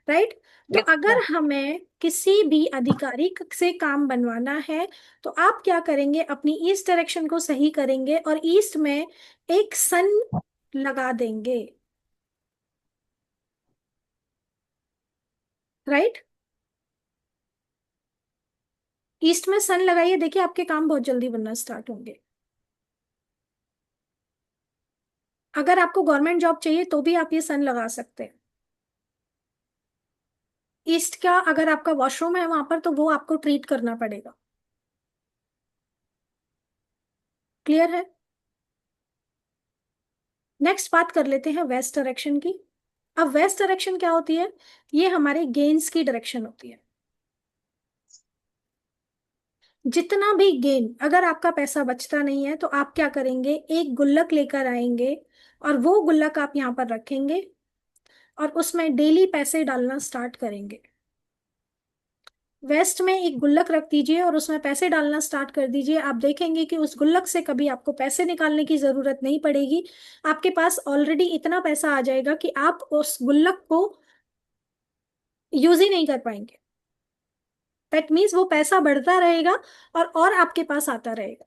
राइट? तो यस अगर मैम। हमें किसी भी अधिकारी से काम बनवाना है तो आप क्या करेंगे? अपनी ईस्ट डायरेक्शन को सही करेंगे और ईस्ट में एक सन लगा देंगे, राइट? ईस्ट में सन लगाइए, देखिए आपके काम बहुत जल्दी बनना स्टार्ट होंगे। अगर आपको गवर्नमेंट जॉब चाहिए तो भी आप ये सन लगा सकते हैं। ईस्ट का अगर आपका वॉशरूम है वहां पर तो वो आपको ट्रीट करना पड़ेगा। क्लियर है? नेक्स्ट बात कर लेते हैं वेस्ट डायरेक्शन की। अब वेस्ट डायरेक्शन क्या होती है? ये हमारे गेन्स की डायरेक्शन होती है। जितना भी गेन, अगर आपका पैसा बचता नहीं है तो आप क्या करेंगे? एक गुल्लक लेकर आएंगे और वो गुल्लक आप यहाँ पर रखेंगे और उसमें डेली पैसे डालना स्टार्ट करेंगे। वेस्ट में एक गुल्लक रख दीजिए और उसमें पैसे डालना स्टार्ट कर दीजिए। आप देखेंगे कि उस गुल्लक से कभी आपको पैसे निकालने की जरूरत नहीं पड़ेगी। आपके पास ऑलरेडी इतना पैसा आ जाएगा कि आप उस गुल्लक को यूज ही नहीं कर पाएंगे। दैट मीन्स वो पैसा बढ़ता रहेगा और आपके पास आता रहेगा।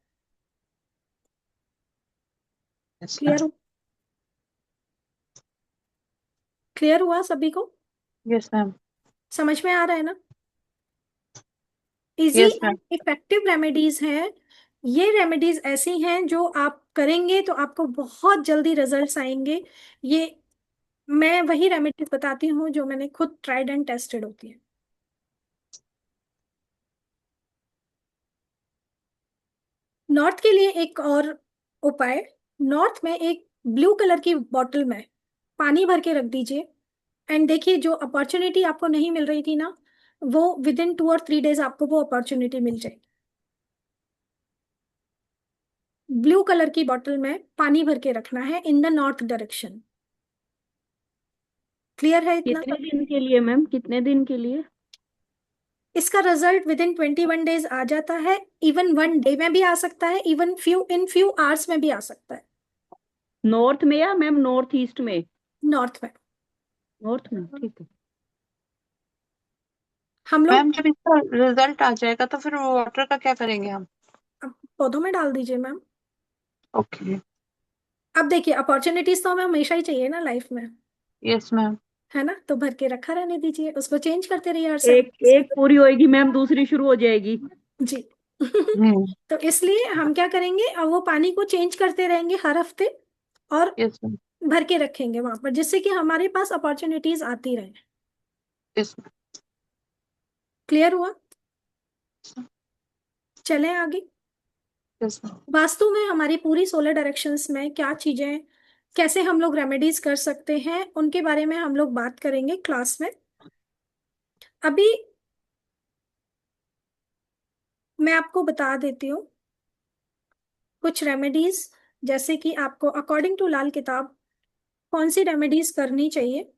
Yes clear ma'am. हो? क्लियर हुआ सभी को? Yes ma'am. समझ में आ रहा है ना? Easy yes and ma'am. Effective remedies हैं। ये रेमेडीज ऐसी हैं जो आप करेंगे तो आपको बहुत जल्दी रिजल्ट्स आएंगे। ये मैं वही रेमेडीज बताती हूँ जो मैंने खुद ट्राइड एंड टेस्टेड होती है। नॉर्थ के लिए एक और उपाय, नॉर्थ में एक ब्लू कलर की बॉटल में पानी भर के रख दीजिए। एंड देखिए जो अपॉर्चुनिटी आपको नहीं मिल रही थी ना, वो विद इन 2 और 3 डेज आपको वो अपॉर्चुनिटी मिल जाएगी। ब्लू कलर की बॉटल में पानी भर के रखना है in the north direction. Clear है इतना कितने सब? दिन के लिए मैम, कितने दिन के लिए? इसका रिजल्ट विद इन 21 डेज आ जाता है। इवन 1 डे में भी आ सकता है, इवन फ्यू आवर्स में भी आ सकता है। नॉर्थ में या मैम नॉर्थ ईस्ट में? नॉर्थ में। नॉर्थ में, ठीक है। हम लोग मैम जब इसका रिजल्ट आ जाएगा तो फिर वाटर का क्या करेंगे हम? अब पौधों में डाल दीजिए मैम। ओके। अब देखिए अपॉर्चुनिटीज तो हमें हमेशा ही चाहिए ना लाइफ में, यस मैम। है ना? तो भर के रखा रहने दीजिए, उसको चेंज करते रहिए हर एक 7 days एक पूरी होएगी मैम, दूसरी शुरू हो जाएगी। जी। हम्म। तो इसलिए हम क्या करेंगे? अब वो पानी को चेंज करते रहेंगे हर हफ्ते और यस मैम। भर के रखेंगे वहां पर, जिससे कि हमारे पास अपॉर्चुनिटीज आती रहे। Yes ma'am. क्लियर हुआ? चलें आगे। Yes ma'am. वास्तु में हमारी पूरी सोलर डायरेक्शंस में क्या चीजें, कैसे हम लोग रेमेडीज कर सकते हैं, उनके बारे में हम लोग बात करेंगे क्लास में। अभी मैं आपको बता देती हूँ कुछ रेमेडीज, जैसे कि आपको अकॉर्डिंग टू लाल किताब कौन सी रेमेडीज करनी चाहिए।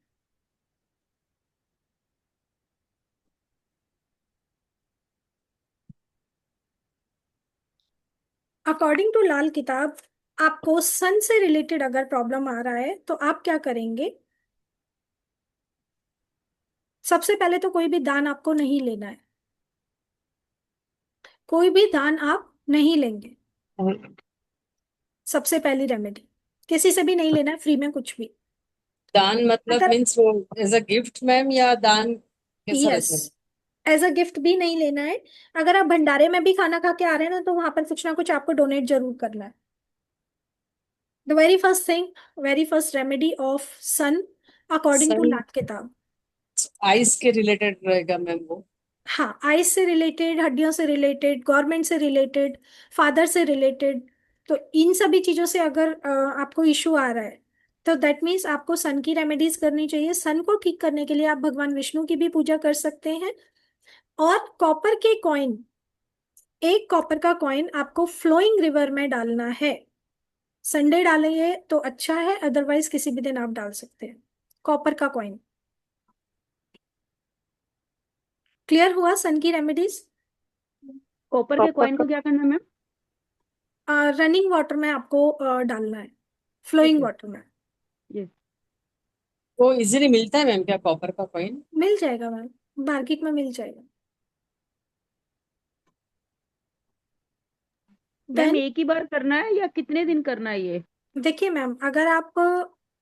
अकॉर्डिंग टू लाल किताब, आपको सन से रिलेटेड अगर प्रॉब्लम आ रहा है तो आप क्या करेंगे। सबसे पहले तो कोई भी दान आपको नहीं लेना है, कोई भी दान आप नहीं लेंगे। सबसे पहली रेमेडी, किसी से भी नहीं लेना है फ्री में कुछ भी। दान मतलब अगर मीन्स वो एज अ गिफ्ट मैम, या दान कैसा यस, रहता है? एज अ गिफ्ट भी नहीं लेना है। अगर आप भंडारे में भी खाना खा के आ रहे हैं ना, तो वहां पर कुछ ना कुछ आपको डोनेट जरूर करना है। The very first thing, very first remedy of sun according to sun Lal Kitab. Ice के रिलेटेड रहेगा मैम वो? हाँ, आइस से रिलेटेड, हड्डियों से रिलेटेड, गवर्नमेंट से रिलेटेड, फादर से रिलेटेड। तो इन सभी चीजों से अगर आपको इशू आ रहा है, तो दैट मीन्स आपको सन की रेमेडीज करनी चाहिए। सन को ठीक करने के लिए आप भगवान विष्णु की भी पूजा कर सकते हैं। और कॉपर के कॉइन, एक कॉपर का कॉइन आपको फ्लोइंग रिवर में डालना है। संडे डालेंगे तो अच्छा है, अदरवाइज किसी भी दिन आप डाल सकते हैं कॉपर का कॉइन। क्लियर हुआ सन की रेमेडीज। कॉपर के कॉपर कॉइन का। को क्या करना है मैम? रनिंग वाटर में आपको डालना है, ठीक फ्लोइंग है। वाटर में। ये वो इजीली मिलता है मैम क्या कॉपर का कॉइन? मिल जाएगा मैम, मार्केट में मिल जाएगा। मैम देन एक ही बार करना है या कितने दिन करना है ये? देखिए मैम, अगर आप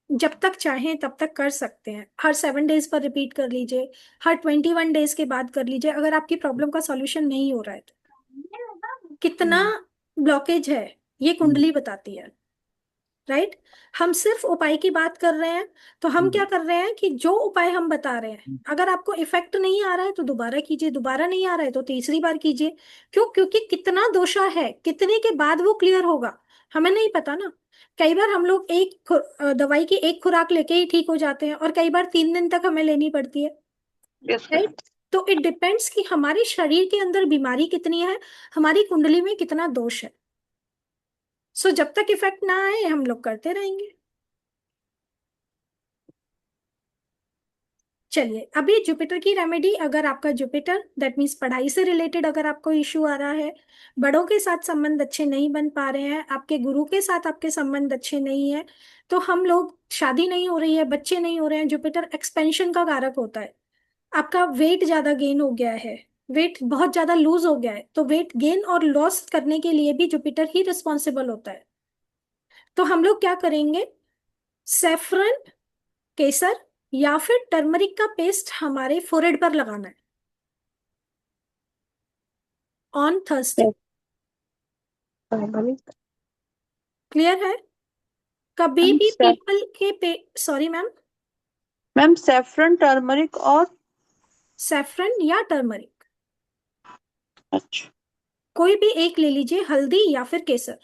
जब तक चाहें तब तक कर सकते हैं। हर 7 डेज पर रिपीट कर लीजिए, हर 21 डेज के बाद कर लीजिए, अगर आपकी प्रॉब्लम का सॉल्यूशन नहीं हो रहा है तो। कितना ब्लॉकेज है ये कुंडली बताती है, राइट। हम सिर्फ उपाय की बात कर रहे हैं। तो हम क्या कर रहे हैं कि जो उपाय हम बता रहे हैं, अगर आपको इफेक्ट नहीं आ रहा है तो दोबारा कीजिए, दोबारा नहीं आ रहा है तो तीसरी बार कीजिए। क्यों? क्योंकि कितना दोषा है, कितने के बाद वो क्लियर होगा, हमें नहीं पता ना। कई बार हम लोग दवाई की एक खुराक लेके ही ठीक हो जाते हैं, और कई बार 3 दिन तक हमें लेनी पड़ती है, यस मैम। राइट। तो इट डिपेंड्स कि हमारे शरीर के अंदर बीमारी कितनी है, हमारी कुंडली में कितना दोष है। सो जब तक इफेक्ट ना आए हम लोग करते रहेंगे। चलिए, अभी जुपिटर की रेमेडी, अगर आपका जुपिटर दैट मीन्स पढ़ाई से रिलेटेड अगर आपको इश्यू आ रहा है, बड़ों के साथ संबंध अच्छे नहीं बन पा रहे हैं, आपके गुरु के साथ आपके संबंध अच्छे नहीं है, तो हम लोग, शादी नहीं हो रही है, बच्चे नहीं हो रहे हैं, जुपिटर एक्सपेंशन का कारक होता है। आपका वेट ज्यादा गेन हो गया है, वेट बहुत ज्यादा लूज हो गया है, तो वेट गेन और लॉस करने के लिए भी जुपिटर ही रिस्पॉन्सिबल होता है। तो हम लोग क्या करेंगे, सेफ्रन, केसर या फिर टर्मरिक का पेस्ट हमारे फोrehead पर लगाना है ऑन थर्सडे। क्लियर है? कभी मैम भी पीपल के पे, sorry ma'am, ma'am saffron, turmeric और सेफ्रन या टर्मरिक, अच्छा। कोई भी एक ले लीजिए, हल्दी या फिर केसर।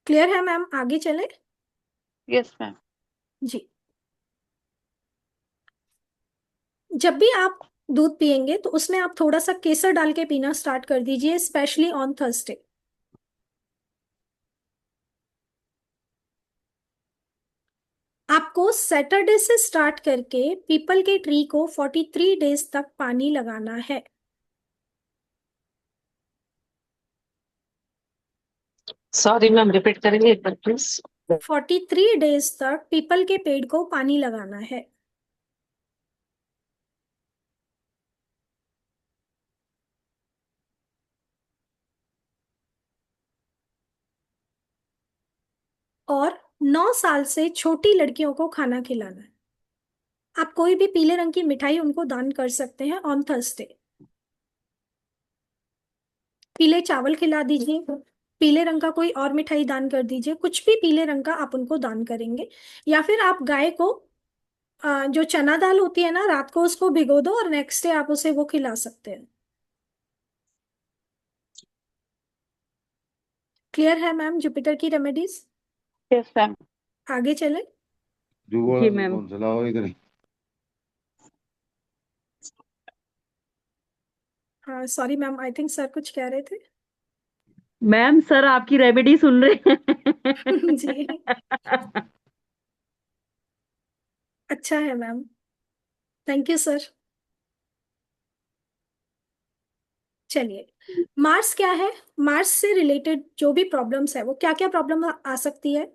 क्लियर है मैम? आगे चले यस मैम। जी। जब भी आप दूध पियेंगे तो उसमें आप थोड़ा सा केसर डाल के पीना स्टार्ट कर दीजिए, स्पेशली ऑन थर्सडे। आपको सैटरडे से स्टार्ट करके पीपल के ट्री को 43 डेज तक पानी लगाना है। सॉरी मैम, रिपीट करेंगे एक बार प्लीज? 43 डेज तक पीपल के पेड़ को पानी लगाना है। और 9 साल से छोटी लड़कियों को खाना खिलाना है। आप कोई भी पीले रंग की मिठाई उनको दान कर सकते हैं ऑन थर्सडे। पीले चावल खिला दीजिए, पीले रंग का कोई और मिठाई दान कर दीजिए, कुछ भी पीले रंग का आप उनको दान करेंगे। या फिर आप गाय को जो चना दाल होती है ना, रात को उसको भिगो दो और नेक्स्ट डे आप उसे वो खिला सकते हैं। क्लियर है मैम जुपिटर की रेमेडीज? Yes ma'am. आगे चले। जुगाड़ जी आदमी मैम। कौन सा लाओ इधर ही। हाँ sorry ma'am, I think sir कुछ कह रहे थे। मैम सर आपकी रेमेडी सुन रहे जी, हैं। अच्छा है मैम, थैंक यू सर। चलिए, मार्स क्या है? मार्स से रिलेटेड जो भी प्रॉब्लम्स है वो क्या क्या प्रॉब्लम आ सकती है?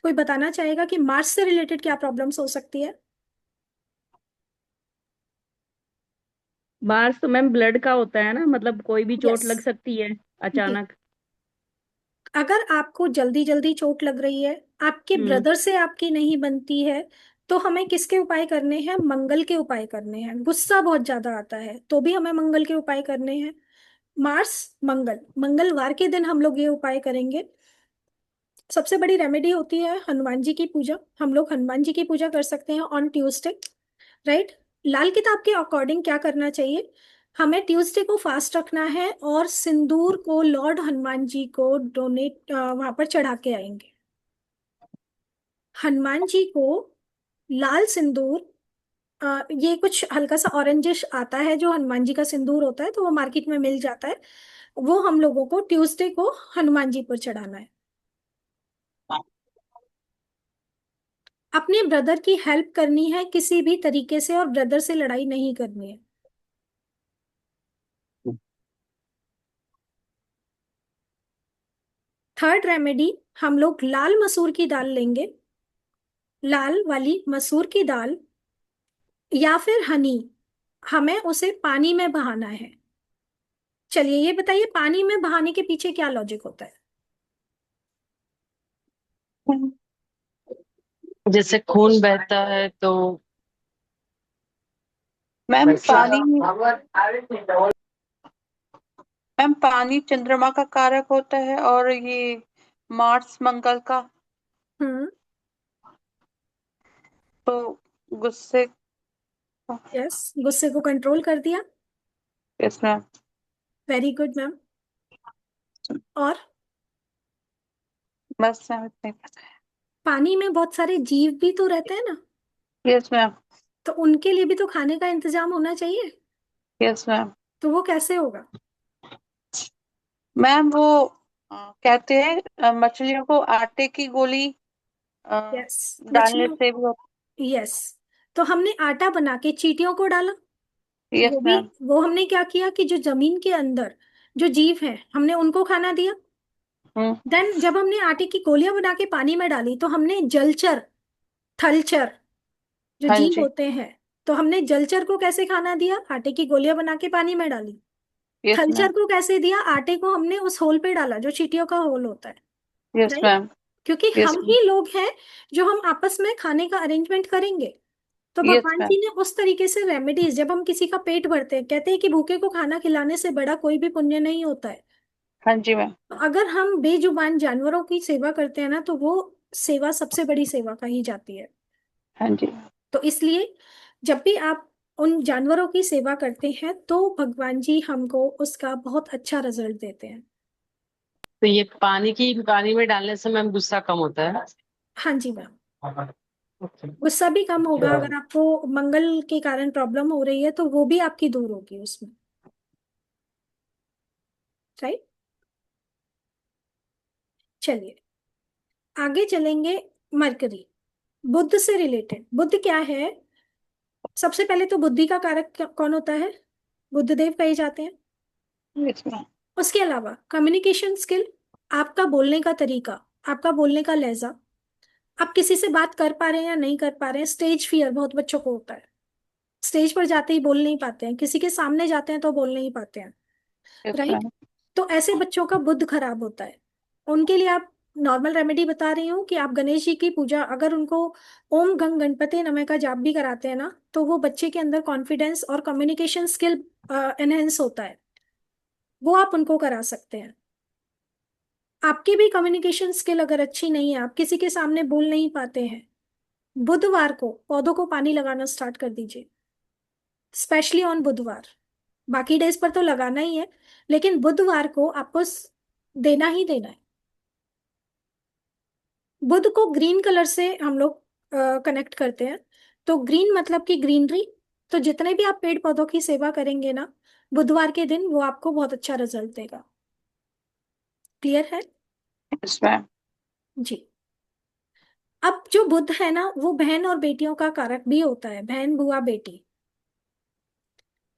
कोई बताना चाहेगा कि मार्स से रिलेटेड क्या प्रॉब्लम्स हो सकती है? मार्स तो मैम ब्लड का होता है ना, मतलब कोई भी चोट यस, लग सकती है जी। अचानक। अगर आपको जल्दी जल्दी चोट लग रही है, आपके हम्म। ब्रदर से आपकी नहीं बनती है, तो हमें किसके उपाय करने हैं? मंगल के उपाय करने हैं। गुस्सा बहुत ज्यादा आता है तो भी हमें मंगल के उपाय करने हैं। मार्स, मंगल, मंगलवार के दिन हम लोग ये उपाय करेंगे। सबसे बड़ी रेमेडी होती है हनुमान जी की पूजा। हम लोग हनुमान जी की पूजा कर सकते हैं ऑन ट्यूसडे, राइट? लाल किताब के अकॉर्डिंग क्या करना चाहिए? हमें ट्यूसडे को फास्ट रखना है और सिंदूर को लॉर्ड हनुमान जी को डोनेट वहां पर चढ़ा के आएंगे। हनुमान जी को लाल सिंदूर, ये कुछ हल्का सा ऑरेंजिश आता है जो हनुमान जी का सिंदूर होता है, तो वो मार्केट में मिल जाता है। वो हम लोगों को ट्यूसडे को हनुमान जी पर चढ़ाना है। अपने ब्रदर की हेल्प करनी है किसी भी तरीके से, और ब्रदर से लड़ाई नहीं करनी है। थर्ड रेमेडी, हम लोग लाल मसूर की दाल लेंगे, लाल वाली मसूर की दाल, या फिर हनी। हमें उसे पानी में बहाना है। चलिए ये बताइए, पानी में बहाने के पीछे क्या लॉजिक होता है? जैसे खून बहता है तो मैम पानी, मैम पानी चंद्रमा का कारक होता है और ये मार्स मंगल का, हम्म। तो गुस्से। यस, गुस्से को कंट्रोल कर दिया। Yes ma'am. Very good ma'am. और बस मैम इतना ही पता पानी में बहुत सारे जीव भी तो रहते हैं ना, है। Yes ma'am. तो उनके लिए भी तो खाने का इंतजाम होना चाहिए। Yes ma'am. तो वो कैसे होगा? मैम वो कहते हैं मछलियों को आटे की गोली अ, यस, डालने मछलियों, से भी होता यस। तो हमने आटा बना के चींटियों को डाला। है। यस वो भी, मैम। वो हमने क्या किया कि जो जमीन के अंदर जो जीव हैं हमने उनको खाना दिया। हम्म। देन जब हमने आटे की गोलियां बना के पानी में डाली तो हमने जलचर, थलचर जो हाँ जीव जी। होते हैं, तो हमने जलचर को कैसे खाना दिया? आटे की गोलियां बना के पानी में डाली। यस थलचर मैम। को कैसे दिया? आटे को हमने उस होल पे डाला जो चींटियों का होल होता है, यस राइट? मैम। क्योंकि यस हम मैम। ही लोग हैं जो हम आपस में खाने का अरेंजमेंट करेंगे। तो यस भगवान मैम। जी ने उस तरीके से रेमेडीज, जब हम किसी का पेट भरते हैं, कहते हैं कि भूखे को खाना खिलाने से बड़ा कोई भी पुण्य नहीं होता है। हाँ जी मैम। तो अगर हम बेजुबान जानवरों की सेवा करते हैं ना, तो वो सेवा सबसे बड़ी सेवा कही जाती है। हाँ जी। तो इसलिए जब भी आप उन जानवरों की सेवा करते हैं तो भगवान जी हमको उसका बहुत अच्छा रिजल्ट देते हैं। तो ये पानी में डालने से मैम गुस्सा कम होता है। हाँ जी मैम, ओके। गुस्सा भी कम होगा। अगर आपको मंगल के कारण प्रॉब्लम हो रही है तो वो भी आपकी दूर होगी उसमें, राइट? चलिए आगे चलेंगे। मरकरी, बुद्ध से रिलेटेड। बुद्ध क्या है? सबसे पहले तो बुद्धि का कारक कौन होता है? बुद्ध देव कहे जाते हैं। Yes ma'am. उसके अलावा कम्युनिकेशन स्किल, आपका बोलने का तरीका, आपका बोलने का लहजा, आप किसी से बात कर पा रहे हैं या नहीं कर पा रहे हैं। स्टेज फियर बहुत बच्चों को होता है, स्टेज पर जाते ही बोल नहीं पाते हैं, किसी के सामने जाते हैं तो बोल नहीं पाते हैं, यस राइट? मैम। तो ऐसे बच्चों का बुद्ध खराब होता है। उनके लिए आप नॉर्मल रेमेडी बता रही हूँ कि आप गणेश जी की पूजा, अगर उनको ओम गंग गणपति नमः का जाप भी कराते हैं ना, तो वो बच्चे के अंदर कॉन्फिडेंस और कम्युनिकेशन स्किल एनहेंस होता है। वो आप उनको करा सकते हैं। आपकी भी कम्युनिकेशन स्किल अगर अच्छी नहीं है, आप किसी के सामने बोल नहीं पाते हैं, बुधवार को पौधों को पानी लगाना स्टार्ट कर दीजिए, स्पेशली ऑन बुधवार। बाकी डेज पर तो लगाना ही है, लेकिन बुधवार को आपको देना ही देना है। बुध को ग्रीन कलर से हम लोग कनेक्ट करते हैं। तो ग्रीन मतलब कि ग्रीनरी। तो जितने भी आप पेड़ पौधों की सेवा करेंगे ना बुधवार के दिन, वो आपको बहुत अच्छा रिजल्ट देगा। क्लियर है? Yes ma'am. जी। अब जो बुध है ना, वो बहन और बेटियों का कारक भी होता है, बहन बुआ बेटी।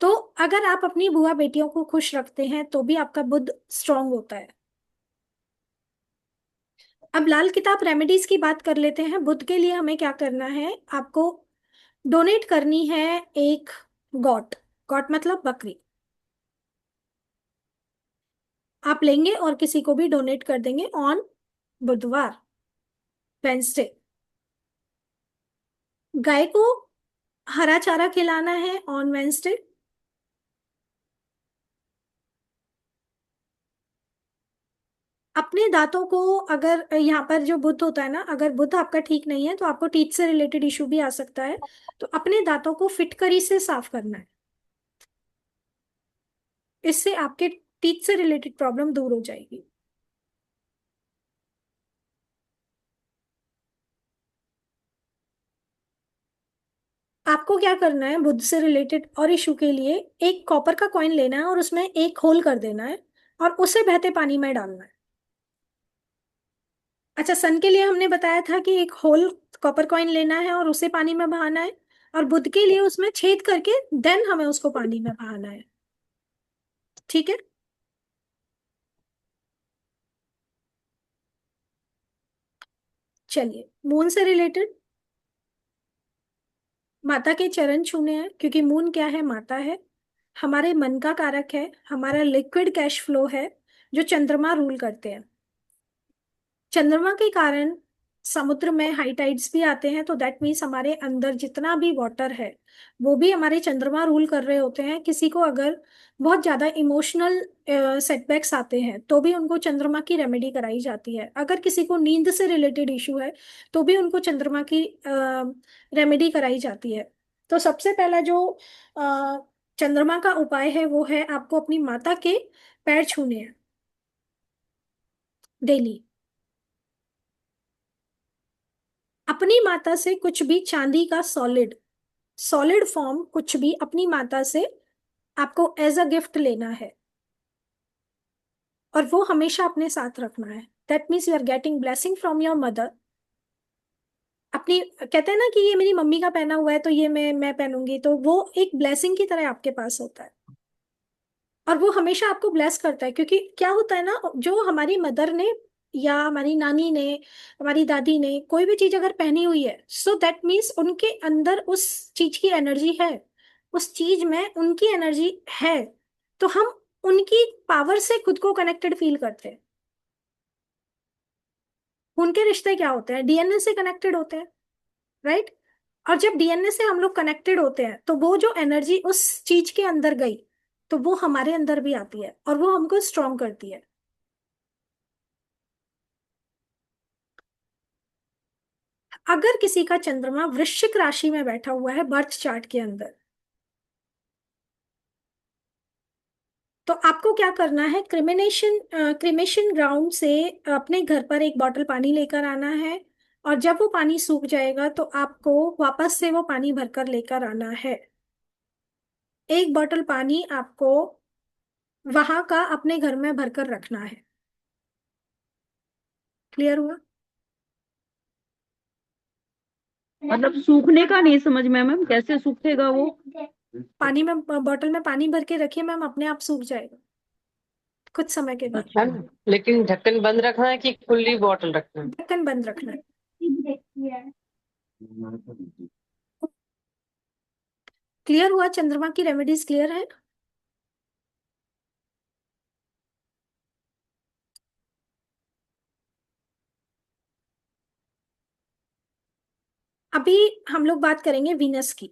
तो अगर आप अपनी बुआ बेटियों को खुश रखते हैं तो भी आपका बुध स्ट्रांग होता है। अब लाल किताब रेमेडीज की बात कर लेते हैं। बुध के लिए हमें क्या करना है, आपको डोनेट करनी है एक गॉट। गॉट मतलब बकरी। आप लेंगे और किसी को भी डोनेट कर देंगे ऑन बुधवार, वेंसडे। गाय को हरा चारा खिलाना है ऑन वेंसडे। अपने दांतों को, अगर यहाँ पर जो बुध होता है ना, अगर बुध आपका ठीक नहीं है तो आपको टीथ से रिलेटेड इशू भी आ सकता है। तो अपने दांतों को फिटकरी से साफ करना है। इससे आपके टीथ से रिलेटेड प्रॉब्लम दूर हो जाएगी। आपको क्या करना है, बुध से रिलेटेड और इशू के लिए एक कॉपर का कॉइन लेना है और उसमें एक होल कर देना है और उसे बहते पानी में डालना है। अच्छा, सन के लिए हमने बताया था कि एक होल कॉपर कॉइन लेना है और उसे पानी में बहाना है। और बुध के लिए उसमें छेद करके देन हमें उसको पानी में बहाना है। ठीक है? चलिए, मून से रिलेटेड माता के चरण छूने हैं, क्योंकि मून क्या है, माता है, हमारे मन का कारक है, हमारा लिक्विड कैश फ्लो है, जो चंद्रमा रूल करते हैं। चंद्रमा के कारण समुद्र में हाई टाइड्स भी आते हैं। तो दैट मीन्स हमारे अंदर जितना भी वाटर है वो भी हमारे चंद्रमा रूल कर रहे होते हैं। किसी को अगर बहुत ज्यादा इमोशनल सेटबैक्स आते हैं तो भी उनको चंद्रमा की रेमेडी कराई जाती है। अगर किसी को नींद से रिलेटेड इशू है तो भी उनको चंद्रमा की रेमेडी कराई जाती है। तो सबसे पहला जो अ, चंद्रमा का उपाय है वो है आपको अपनी माता के पैर छूने हैं डेली। अपनी माता से कुछ भी चांदी का सॉलिड सॉलिड फॉर्म कुछ भी अपनी माता से आपको एज अ गिफ्ट लेना है और वो हमेशा अपने साथ रखना है। That means you are getting blessing from your mother. अपनी, कहते हैं ना कि ये मेरी मम्मी का पहना हुआ है तो ये मैं पहनूंगी, तो वो एक ब्लेसिंग की तरह आपके पास होता है और वो हमेशा आपको ब्लेस करता है। क्योंकि क्या होता है ना, जो हमारी मदर ने या हमारी नानी ने, हमारी दादी ने कोई भी चीज अगर पहनी हुई है, सो दैट मीन्स उनके अंदर उस चीज की एनर्जी है, उस चीज में उनकी एनर्जी है। तो हम उनकी पावर से खुद को कनेक्टेड फील करते हैं। उनके रिश्ते क्या होते हैं, डीएनए से कनेक्टेड होते हैं, राइट? और जब डीएनए से हम लोग कनेक्टेड होते हैं तो वो जो एनर्जी उस चीज के अंदर गई तो वो हमारे अंदर भी आती है और वो हमको स्ट्रॉन्ग करती है। अगर किसी का चंद्रमा वृश्चिक राशि में बैठा हुआ है बर्थ चार्ट के अंदर, तो आपको क्या करना है, क्रिमेशन ग्राउंड से अपने घर पर एक बॉटल पानी लेकर आना है। और जब वो पानी सूख जाएगा तो आपको वापस से वो पानी भरकर लेकर आना है। एक बॉटल पानी आपको वहां का अपने घर में भरकर रखना है। क्लियर हुआ? मतलब सूखने का नहीं समझ में मैम, कैसे सूखेगा वो? पानी में, बॉटल में पानी भर के रखिए मैम, अपने आप सूख जाएगा कुछ समय के बाद। अच्छा, लेकिन ढक्कन बंद रखना है कि खुली बॉटल रखना है? ढक्कन बंद रखना है। क्लियर हुआ? चंद्रमा की रेमेडीज क्लियर है? अभी हम लोग बात करेंगे वीनस की।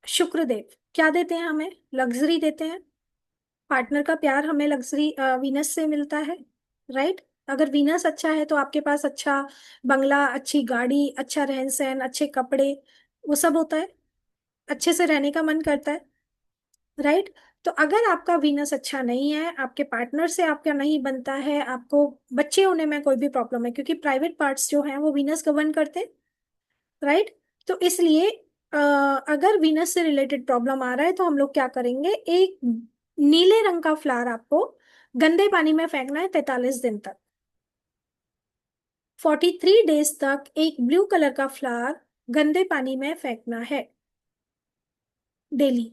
शुक्रदेव क्या देते हैं हमें, लग्जरी देते हैं। पार्टनर का प्यार हमें लग्जरी वीनस से मिलता है, राइट? अगर वीनस अच्छा है तो आपके पास अच्छा बंगला, अच्छी गाड़ी, अच्छा रहन सहन, अच्छे कपड़े, वो सब होता है। अच्छे से रहने का मन करता है, राइट? तो अगर आपका वीनस अच्छा नहीं है, आपके पार्टनर से आपका नहीं बनता है, आपको बच्चे होने में कोई भी प्रॉब्लम है, क्योंकि प्राइवेट पार्ट्स जो हैं वो वीनस गवर्न करते हैं, राइट। तो इसलिए अगर वीनस से रिलेटेड प्रॉब्लम आ रहा है तो हम लोग क्या करेंगे, एक नीले रंग का फ्लावर आपको गंदे पानी में फेंकना है 43 दिन तक। 43 डेज तक एक ब्लू कलर का फ्लावर गंदे पानी में फेंकना है डेली।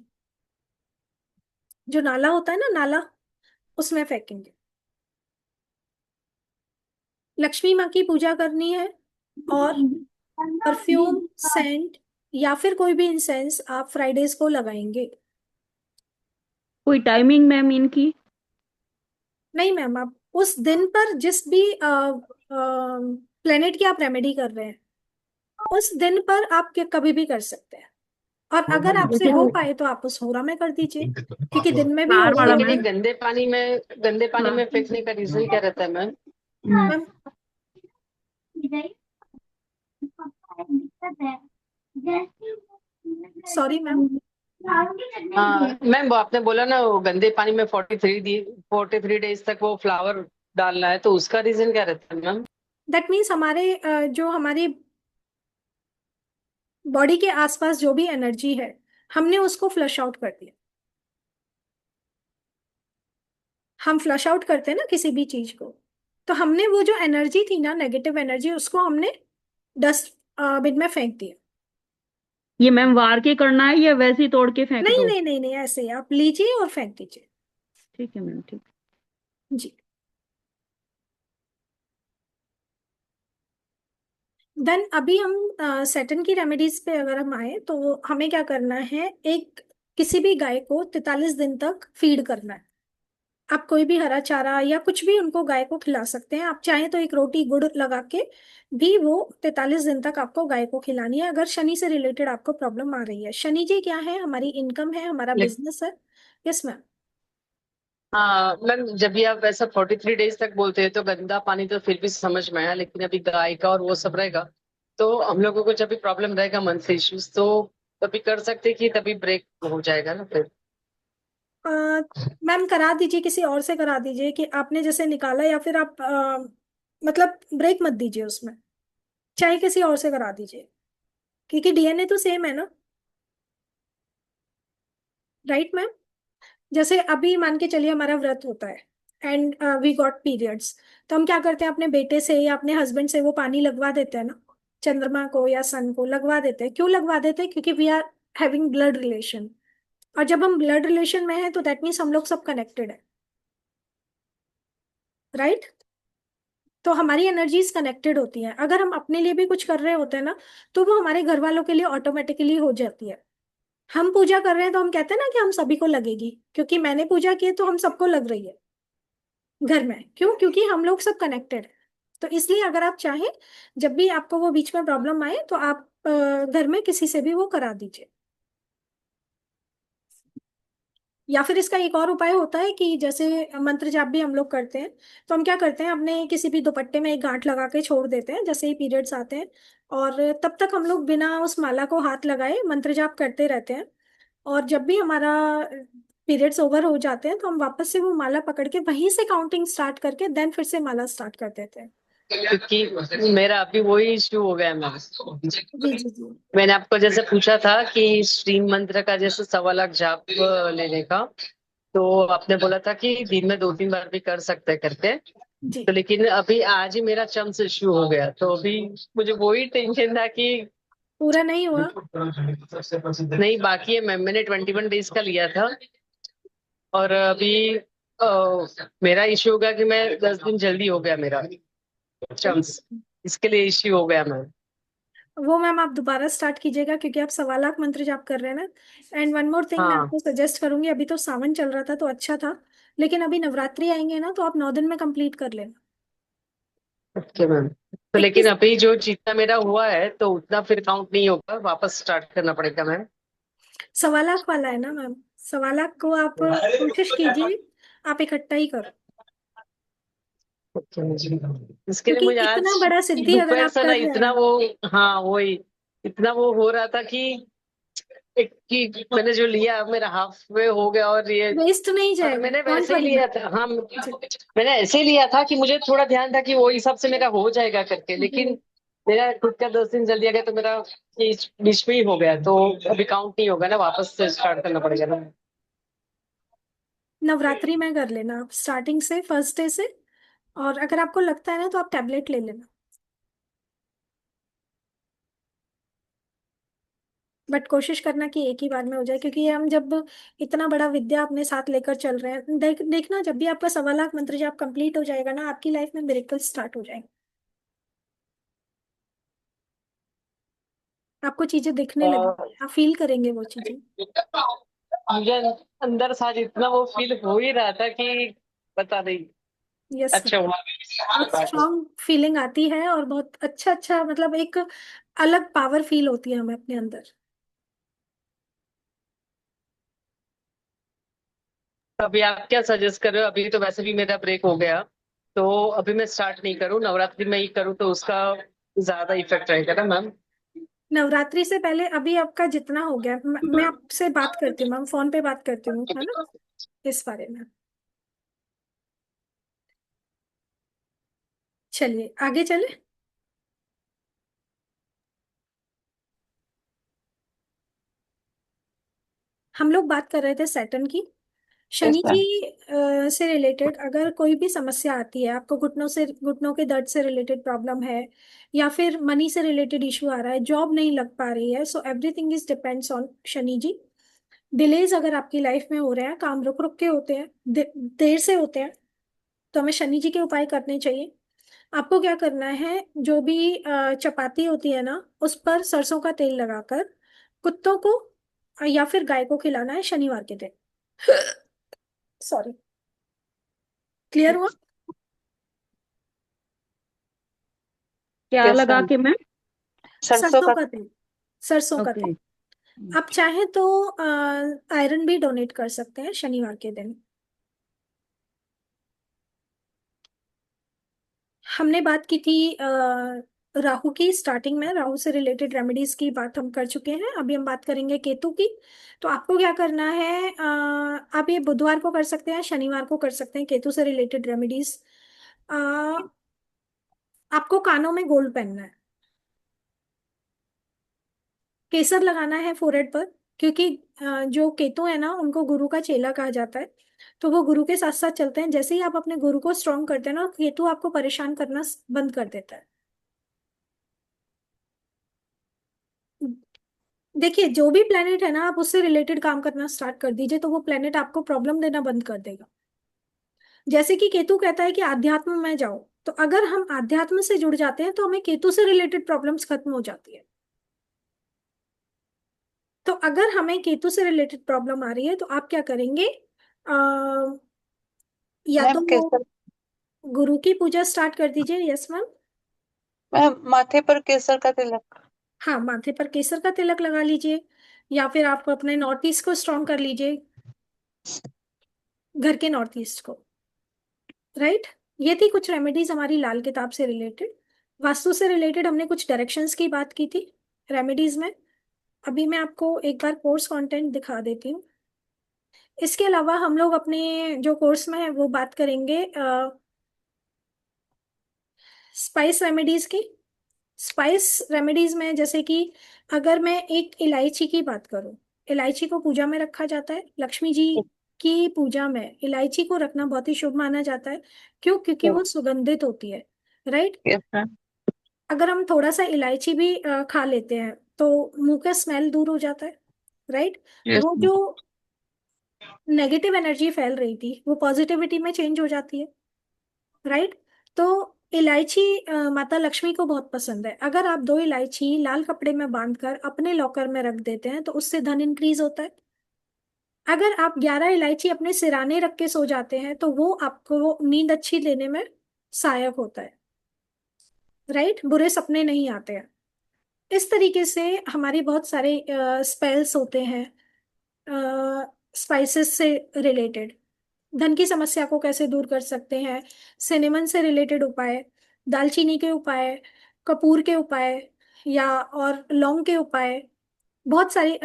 जो नाला होता है ना, नाला, उसमें फेंकेंगे। लक्ष्मी माँ की पूजा करनी है, और परफ्यूम, सेंट या फिर कोई भी इंसेंस आप फ्राइडेज को लगाएंगे। कोई टाइमिंग मैम इनकी? नहीं मैम, आप उस दिन पर जिस भी प्लेनेट की आप रेमेडी कर रहे हैं उस दिन पर आप कभी भी कर सकते हैं। और अगर आपसे जैसे हो पाए तो आप उस होरा में कर दीजिए, क्योंकि दिन में भी फ्लावर होरा वाला होता लेकिन है। ये गंदे पानी में फेंकने का रीजन क्या रहता है मैम? Ma'am, sorry ma'am. हाँ मैम, वो आपने बोला ना वो गंदे पानी में 43 डेज तक वो फ्लावर डालना है, तो उसका रीजन क्या रहता है मैम? दैट मीन्स हमारे जो हमारी बॉडी के आसपास जो भी एनर्जी है हमने उसको फ्लश आउट कर दिया। हम फ्लश आउट करते हैं ना किसी भी चीज को, तो हमने वो जो एनर्जी थी ना, नेगेटिव एनर्जी, उसको हमने डस्ट बिन में फेंक दिया। ये मैम वार के करना है या वैसे ही तोड़ के फेंक नहीं दो? नहीं नहीं नहीं, ऐसे ही आप लीजिए और फेंक दीजिए। ठीक है मैम, ठीक। जी। देन अभी हम सेटन की रेमेडीज पे अगर हम आए तो हमें क्या करना है, एक किसी भी गाय को 43 दिन तक फीड करना है। आप कोई भी हरा चारा या कुछ भी उनको, गाय को खिला सकते हैं। आप चाहें तो एक रोटी गुड़ लगा के भी वो 43 दिन तक आपको गाय को खिलानी है, अगर शनि से रिलेटेड आपको प्रॉब्लम आ रही है। शनि जी क्या है, हमारी इनकम है, हमारा ले- बिजनेस है। Yes ma'am. हाँ मैम, जब भी आप ऐसा 43 डेज तक बोलते हैं तो गंदा पानी तो फिर भी समझ में आया, लेकिन अभी गाय का और वो सब रहेगा तो हम लोगों को जब भी प्रॉब्लम रहेगा, मंथ इश्यूज, तो तभी कर सकते हैं कि तभी ब्रेक हो जाएगा ना फिर। मैम करा दीजिए, किसी और से करा दीजिए कि आपने जैसे निकाला, या फिर आप मतलब ब्रेक मत दीजिए उसमें, चाहे किसी और से करा दीजिए, क्योंकि डीएनए तो सेम है ना। Right ma'am. जैसे अभी मान के चलिए हमारा व्रत होता है एंड वी गॉट पीरियड्स, तो हम क्या करते हैं, अपने बेटे से या अपने हस्बैंड से वो पानी लगवा देते हैं ना, चंद्रमा को या सन को लगवा देते हैं। क्यों लगवा देते हैं? क्योंकि we are having blood relation, और जब हम ब्लड रिलेशन में हैं तो दैट मीन्स हम लोग सब कनेक्टेड है। राइट। तो हमारी एनर्जीज कनेक्टेड होती हैं। अगर हम अपने लिए भी कुछ कर रहे होते हैं ना, तो वो हमारे घर वालों के लिए ऑटोमेटिकली हो जाती है। हम पूजा कर रहे हैं तो हम कहते हैं ना कि हम सभी को लगेगी, क्योंकि मैंने पूजा की है तो हम सबको लग रही है घर में। क्यों? क्योंकि हम लोग सब कनेक्टेड है। तो इसलिए अगर आप चाहें, जब भी आपको वो बीच में प्रॉब्लम आए तो आप घर में किसी से भी वो करा दीजिए। या फिर इसका एक और उपाय होता है कि जैसे मंत्र जाप भी हम लोग करते हैं, तो हम क्या करते हैं, अपने किसी भी दुपट्टे में एक गांठ लगा के छोड़ देते हैं जैसे ही पीरियड्स आते हैं, और तब तक हम लोग बिना उस माला को हाथ लगाए मंत्र जाप करते रहते हैं। और जब भी हमारा पीरियड्स ओवर हो जाते हैं तो हम वापस से वो माला पकड़ के वहीं से काउंटिंग स्टार्ट करके देन फिर से माला स्टार्ट कर देते हैं। क्योंकि मेरा अभी वही इश्यू हो गया मैम। जी जी जी। मैंने आपको जैसे पूछा था कि श्रीम मंत्र का जैसे 1.25 लाख जाप लेने का, तो आपने बोला था कि दिन में 2-3 बार भी कर सकते हैं करके। जी। तो लेकिन अभी आज ही मेरा चम्स इश्यू हो गया, तो अभी मुझे वही टेंशन था कि पूरा नहीं हुआ। नहीं, बाकी है मैम। मैंने 21 डेज का लिया था, और अभी मेरा इश्यू हो गया कि मैं 10 दिन जल्दी हो गया मेरा चम्स, इसके लिए इश्यू हो गया मैम। वो मैम आप दोबारा स्टार्ट कीजिएगा, क्योंकि आप 1.25 लाख मंत्र जाप कर रहे हैं ना। एंड वन मोर थिंग मैं हाँ। आपको सजेस्ट करूंगी, अभी तो सावन चल रहा था तो अच्छा था, लेकिन अभी नवरात्रि आएंगे ना तो आप 9 दिन में कंप्लीट कर लेना। Okay ma'am. तो लेकिन 21। अभी जो जितना मेरा हुआ है तो उतना फिर काउंट नहीं होगा, वापस स्टार्ट करना पड़ेगा मैम। 1.25 लाख वाला है ना मैम, 1.25 लाख को आप कोशिश कीजिए आप इकट्ठा ही करो, ओके मैम। इसके लिए क्योंकि मुझे इतना आज बड़ा सिद्धि अगर दोपहर आप से ना कर रहे इतना हैं। वो, हाँ वही, इतना वो हो रहा था कि एक कि मैंने जो लिया मेरा हाफ वे हो गया, और ये, वेस्ट नहीं और जाएगा, मैंने डोंट वैसे ही वरी। लिया था। हाँ, मैंने ऐसे ही लिया था कि मुझे थोड़ा ध्यान था कि वो हिसाब से मेरा हो जाएगा करके, जी। लेकिन मेरा खुद का 10 दिन जल्दी आ गया तो मेरा बीच बीच में ही हो गया, तो अभी काउंट नहीं होगा ना, वापस से स्टार्ट करना पड़ेगा ना। नवरात्रि में कर लेना आप, स्टार्टिंग से, फर्स्ट डे से। और अगर आपको लगता है ना तो आप टैबलेट ले लेना, बट कोशिश करना कि एक ही बार में हो जाए, क्योंकि हम जब इतना बड़ा विद्या अपने साथ लेकर चल रहे हैं, देखना जब भी आपका 1.25 लाख मंत्र जाप कंप्लीट हो जाएगा ना, आपकी लाइफ में मिरेकल स्टार्ट हो जाएंगे। आपको चीजें दिखने और लगेंगी, आप फील करेंगे वो चीजें। मुझे अंदर से आज इतना वो फील हो ही रहा था कि बता नहीं। यस, अच्छा हुआ। बहुत स्ट्रांग फीलिंग आती है, और बहुत अच्छा अच्छा, मतलब एक अलग पावर फील होती है हमें अपने अंदर। अभी आप क्या सजेस्ट कर रहे हो? अभी तो वैसे भी मेरा ब्रेक हो गया, तो अभी मैं स्टार्ट नहीं करूँ, नवरात्रि में ही करूँ तो उसका ज्यादा इफेक्ट रहेगा ना मैम? नवरात्रि से पहले अभी आपका जितना हो गया, मैं आपसे बात करती हूँ मैम, फोन पे बात करती हूँ, है ना, इस बारे में। चलिए आगे चले। हम लोग बात कर रहे थे सैटर्न की। यस शनि जी मैम। से रिलेटेड अगर कोई भी समस्या आती है आपको, घुटनों के दर्द से रिलेटेड प्रॉब्लम है, या फिर मनी से रिलेटेड इशू आ रहा है, जॉब नहीं लग पा रही है, so everything is depends on Shani ji. Delays अगर आपकी लाइफ में हो रहे हैं, काम रुक रुक के होते हैं, देर से होते हैं, तो हमें शनि जी के उपाय करने चाहिए। आपको क्या करना है, जो भी चपाती होती है ना, उस पर सरसों का तेल लगाकर कुत्तों को या फिर गाय को खिलाना है शनिवार के दिन। सॉरी, क्लियर हुआ? क्या यस लगा मैम। के मैम? सरसों सरसों का। का तेल, सरसों का तेल। ओके। आप चाहें तो आयरन भी डोनेट कर सकते हैं शनिवार के दिन। हमने बात की थी राहु की, स्टार्टिंग में राहु से रिलेटेड रेमेडीज की बात हम कर चुके हैं, अभी हम बात करेंगे केतु की। तो आपको क्या करना है, आप ये बुधवार को कर सकते हैं, शनिवार को कर सकते हैं केतु से रिलेटेड रेमेडीज। आपको कानों में गोल्ड पहनना है, केसर लगाना है फोrehead पर, क्योंकि जो केतु है ना, उनको गुरु का चेला कहा जाता है, तो वो गुरु के साथ साथ चलते हैं। जैसे ही आप अपने गुरु को स्ट्रॉन्ग करते हैं ना, केतु आपको परेशान करना बंद कर देता है। देखिए, जो भी प्लेनेट है ना, आप उससे रिलेटेड काम करना स्टार्ट कर दीजिए, तो वो प्लेनेट आपको प्रॉब्लम देना बंद कर देगा। जैसे कि केतु कहता है कि आध्यात्म में जाओ, तो अगर हम आध्यात्म से जुड़ जाते हैं तो हमें केतु से रिलेटेड प्रॉब्लम्स खत्म हो जाती है। तो अगर हमें केतु से रिलेटेड प्रॉब्लम आ रही है तो आप क्या करेंगे, आ, या मैम तो वो केसर। गुरु की पूजा स्टार्ट कर दीजिए। Yes ma'am. मैम माथे पर केसर का तिलक। हाँ, माथे पर केसर का तिलक लगा लीजिए, या फिर आप अपने नॉर्थ ईस्ट को स्ट्रॉन्ग कर लीजिए, घर के नॉर्थ ईस्ट को। राइट। ये थी कुछ रेमेडीज हमारी लाल किताब से रिलेटेड। वास्तु से रिलेटेड हमने कुछ डायरेक्शंस की बात की थी रेमेडीज में। अभी मैं आपको एक बार कोर्स कंटेंट दिखा देती हूँ। इसके अलावा हम लोग अपने जो कोर्स में है वो बात करेंगे स्पाइस रेमेडीज की। स्पाइस रेमेडीज में जैसे कि अगर मैं एक इलायची की बात करूं, इलायची को पूजा में रखा जाता है, लक्ष्मी जी की पूजा में इलायची को रखना बहुत ही शुभ माना जाता है। क्यों? क्योंकि वो सुगंधित होती है। राइट। Yes ma'am. अगर हम थोड़ा सा इलायची भी खा लेते हैं तो मुंह का स्मेल दूर हो जाता है। राइट। यस वो मैम। जो नेगेटिव एनर्जी फैल रही थी वो पॉजिटिविटी में चेंज हो जाती है। राइट। तो इलायची माता लक्ष्मी को बहुत पसंद है। अगर आप 2 इलायची लाल कपड़े में बांधकर अपने लॉकर में रख देते हैं तो उससे धन इंक्रीज होता है। अगर आप 11 इलायची अपने सिराने रख के सो जाते हैं तो वो आपको नींद अच्छी लेने में सहायक होता है। राइट। बुरे सपने नहीं आते हैं। इस तरीके से हमारी बहुत सारे स्पेल्स होते हैं स्पाइसेस से रिलेटेड। धन की समस्या को कैसे दूर कर सकते हैं, सिनेमन से रिलेटेड उपाय, दालचीनी के उपाय, कपूर के उपाय, या और लौंग के उपाय, बहुत सारी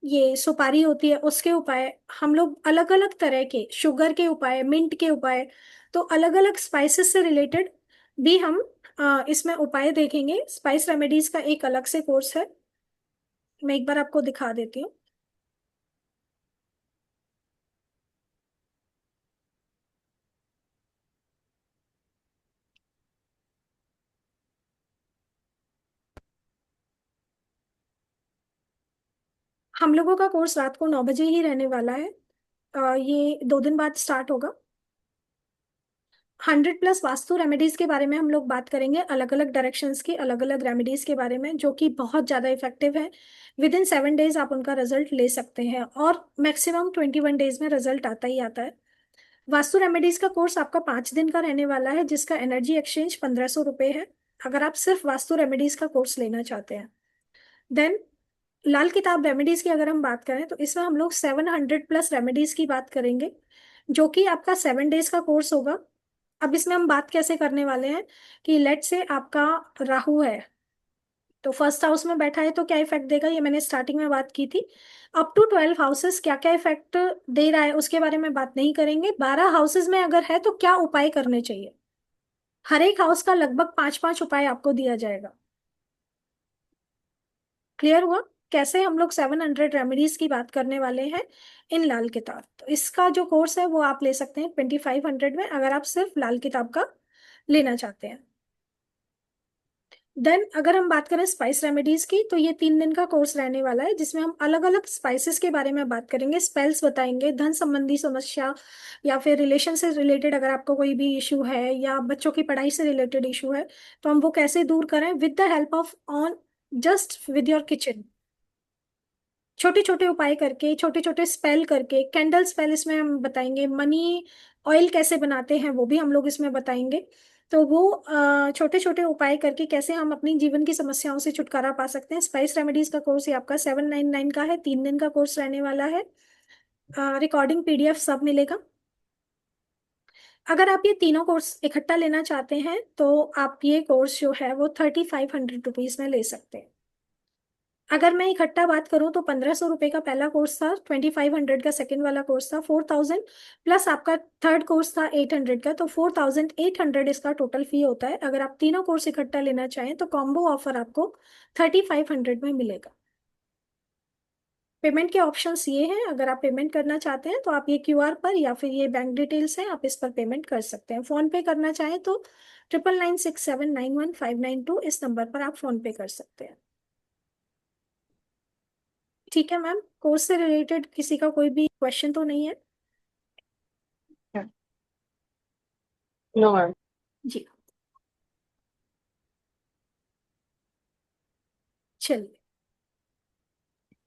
ये सुपारी होती है उसके उपाय, हम लोग अलग अलग तरह के, शुगर के उपाय, मिंट के उपाय, तो अलग अलग स्पाइसेस से रिलेटेड भी हम इसमें उपाय देखेंगे। स्पाइस रेमेडीज का एक अलग से कोर्स है, मैं एक बार आपको दिखा देती हूँ। हम लोगों का कोर्स रात को 9 बजे ही रहने वाला है। ये 2 दिन बाद स्टार्ट होगा। 100+ वास्तु रेमेडीज के बारे में हम लोग बात करेंगे, अलग अलग डायरेक्शंस की अलग अलग रेमेडीज के बारे में, जो कि बहुत ज़्यादा इफेक्टिव है। विद इन 7 डेज आप उनका रिजल्ट ले सकते हैं, और मैक्सिमम 21 डेज में रिजल्ट आता ही आता है। वास्तु रेमेडीज का कोर्स आपका 5 दिन का रहने वाला है, जिसका एनर्जी एक्सचेंज 1500 रुपये है, अगर आप सिर्फ वास्तु रेमेडीज का कोर्स लेना चाहते हैं। देन लाल किताब रेमेडीज की अगर हम बात करें तो इसमें हम लोग 700+ रेमेडीज की बात करेंगे, जो कि आपका 7 डेज का कोर्स होगा। अब इसमें हम बात कैसे करने वाले हैं कि लेट से आपका राहु है, तो फर्स्ट हाउस में बैठा है तो क्या इफेक्ट देगा, ये मैंने स्टार्टिंग में बात की थी। अप टू 12 हाउसेस क्या क्या इफेक्ट दे रहा है उसके बारे में बात नहीं करेंगे। 12 हाउसेस में अगर है तो क्या उपाय करने चाहिए, हर एक हाउस का लगभग 5-5 उपाय आपको दिया जाएगा। क्लियर हुआ कैसे हम लोग 700 रेमेडीज की बात करने वाले हैं इन लाल किताब। तो इसका जो कोर्स है वो आप ले सकते हैं 2500 में, अगर आप सिर्फ लाल किताब का लेना चाहते हैं। देन अगर हम बात करें स्पाइस रेमेडीज की, तो ये 3 दिन का कोर्स रहने वाला है, जिसमें हम अलग अलग स्पाइसेस के बारे में बात करेंगे, स्पेल्स बताएंगे, धन संबंधी समस्या या फिर रिलेशन से रिलेटेड अगर आपको कोई भी इशू है या बच्चों की पढ़ाई से रिलेटेड इशू है, तो हम वो कैसे दूर करें with the help of on just with your kitchen. छोटे छोटे उपाय करके, छोटे छोटे स्पेल करके, कैंडल स्पेल इसमें हम बताएंगे, मनी ऑयल कैसे बनाते हैं वो भी हम लोग इसमें बताएंगे। तो वो छोटे छोटे उपाय करके कैसे हम अपनी जीवन की समस्याओं से छुटकारा पा सकते हैं। स्पाइस रेमेडीज का कोर्स ये आपका 799 का है, 3 दिन का कोर्स रहने वाला है। रिकॉर्डिंग PDF सब मिलेगा। अगर आप ये तीनों कोर्स इकट्ठा लेना चाहते हैं तो आप ये कोर्स जो है वो 3500 रुपीज में ले सकते हैं। अगर मैं इकट्ठा बात करूं तो 1500 रुपये का पहला कोर्स था, 2500 का सेकंड वाला कोर्स था, 4000 प्लस आपका थर्ड कोर्स था 800 का, तो 4800 इसका टोटल फी होता है। अगर आप तीनों कोर्स इकट्ठा लेना चाहें तो कॉम्बो ऑफर आपको 3500 में मिलेगा। पेमेंट के ऑप्शंस ये हैं, अगर आप पेमेंट करना चाहते हैं तो आप ये QR पर या फिर ये बैंक डिटेल्स हैं, आप इस पर पेमेंट कर सकते हैं। फोन पे करना चाहें तो 9996791592 इस नंबर पर आप फोन पे कर सकते हैं। ठीक है मैम, कोर्स से रिलेटेड किसी का कोई भी क्वेश्चन तो नहीं है? No ma'am. जी चलिए।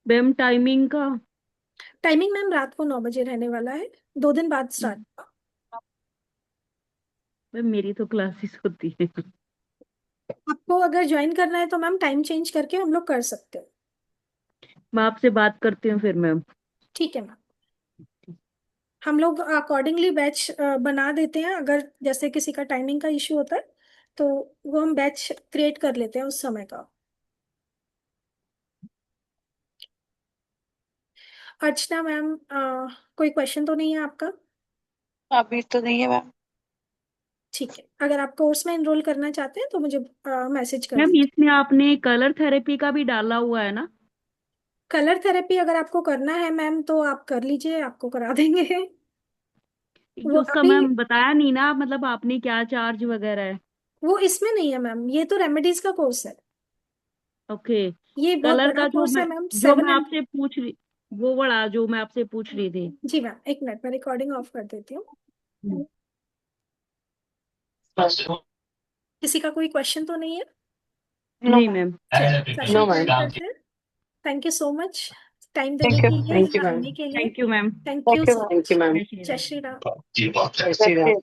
मैम टाइमिंग का? टाइमिंग मैम रात को 9 बजे रहने वाला है, 2 दिन बाद स्टार्ट होगा। मैम मेरी तो क्लासेस होती है। आपको अगर ज्वाइन करना है तो मैम टाइम चेंज करके हम लोग कर सकते हैं। मैं आपसे बात करती हूँ फिर मैम। ठीक है मैम, हम लोग अकॉर्डिंगली बैच बना देते हैं, अगर जैसे किसी का टाइमिंग का इश्यू होता है तो वो हम बैच क्रिएट कर लेते हैं उस समय का। अर्चना मैम, कोई क्वेश्चन तो नहीं है आपका? अभी तो नहीं है मैम। ठीक है, अगर आप कोर्स में एनरोल करना चाहते हैं तो मुझे मैसेज कर मैम दीजिए। इसमें आपने कलर थेरेपी का भी डाला हुआ है ना? कलर थेरेपी अगर आपको करना है मैम तो आप कर लीजिए, आपको करा देंगे। क्योंकि वो उसका अभी मैम बताया नहीं ना, मतलब आपने क्या चार्ज वगैरह है? वो इसमें नहीं है मैम, ये तो रेमेडीज का कोर्स है, ओके। ये बहुत कलर बड़ा का कोर्स है मैम, जो सेवन मैं एंड आपसे पूछ रही, वो वाला जो मैं आपसे पूछ रही थी। जी मैम, एक मिनट मैं रिकॉर्डिंग ऑफ कर देती हूँ। किसी का कोई क्वेश्चन तो नहीं है? नहीं मैम। चलिए नो सेशन मैम। क्लोज करते हैं। Thank you so much time देने थैंक यू। के लिए, थैंक यू यहाँ मैम। आने के लिए। Thank you ma'am. Thank you thank you so ma'am. Thank you much. Ma'am. जय श्री जय राम। श्री राम। जय श्री राम।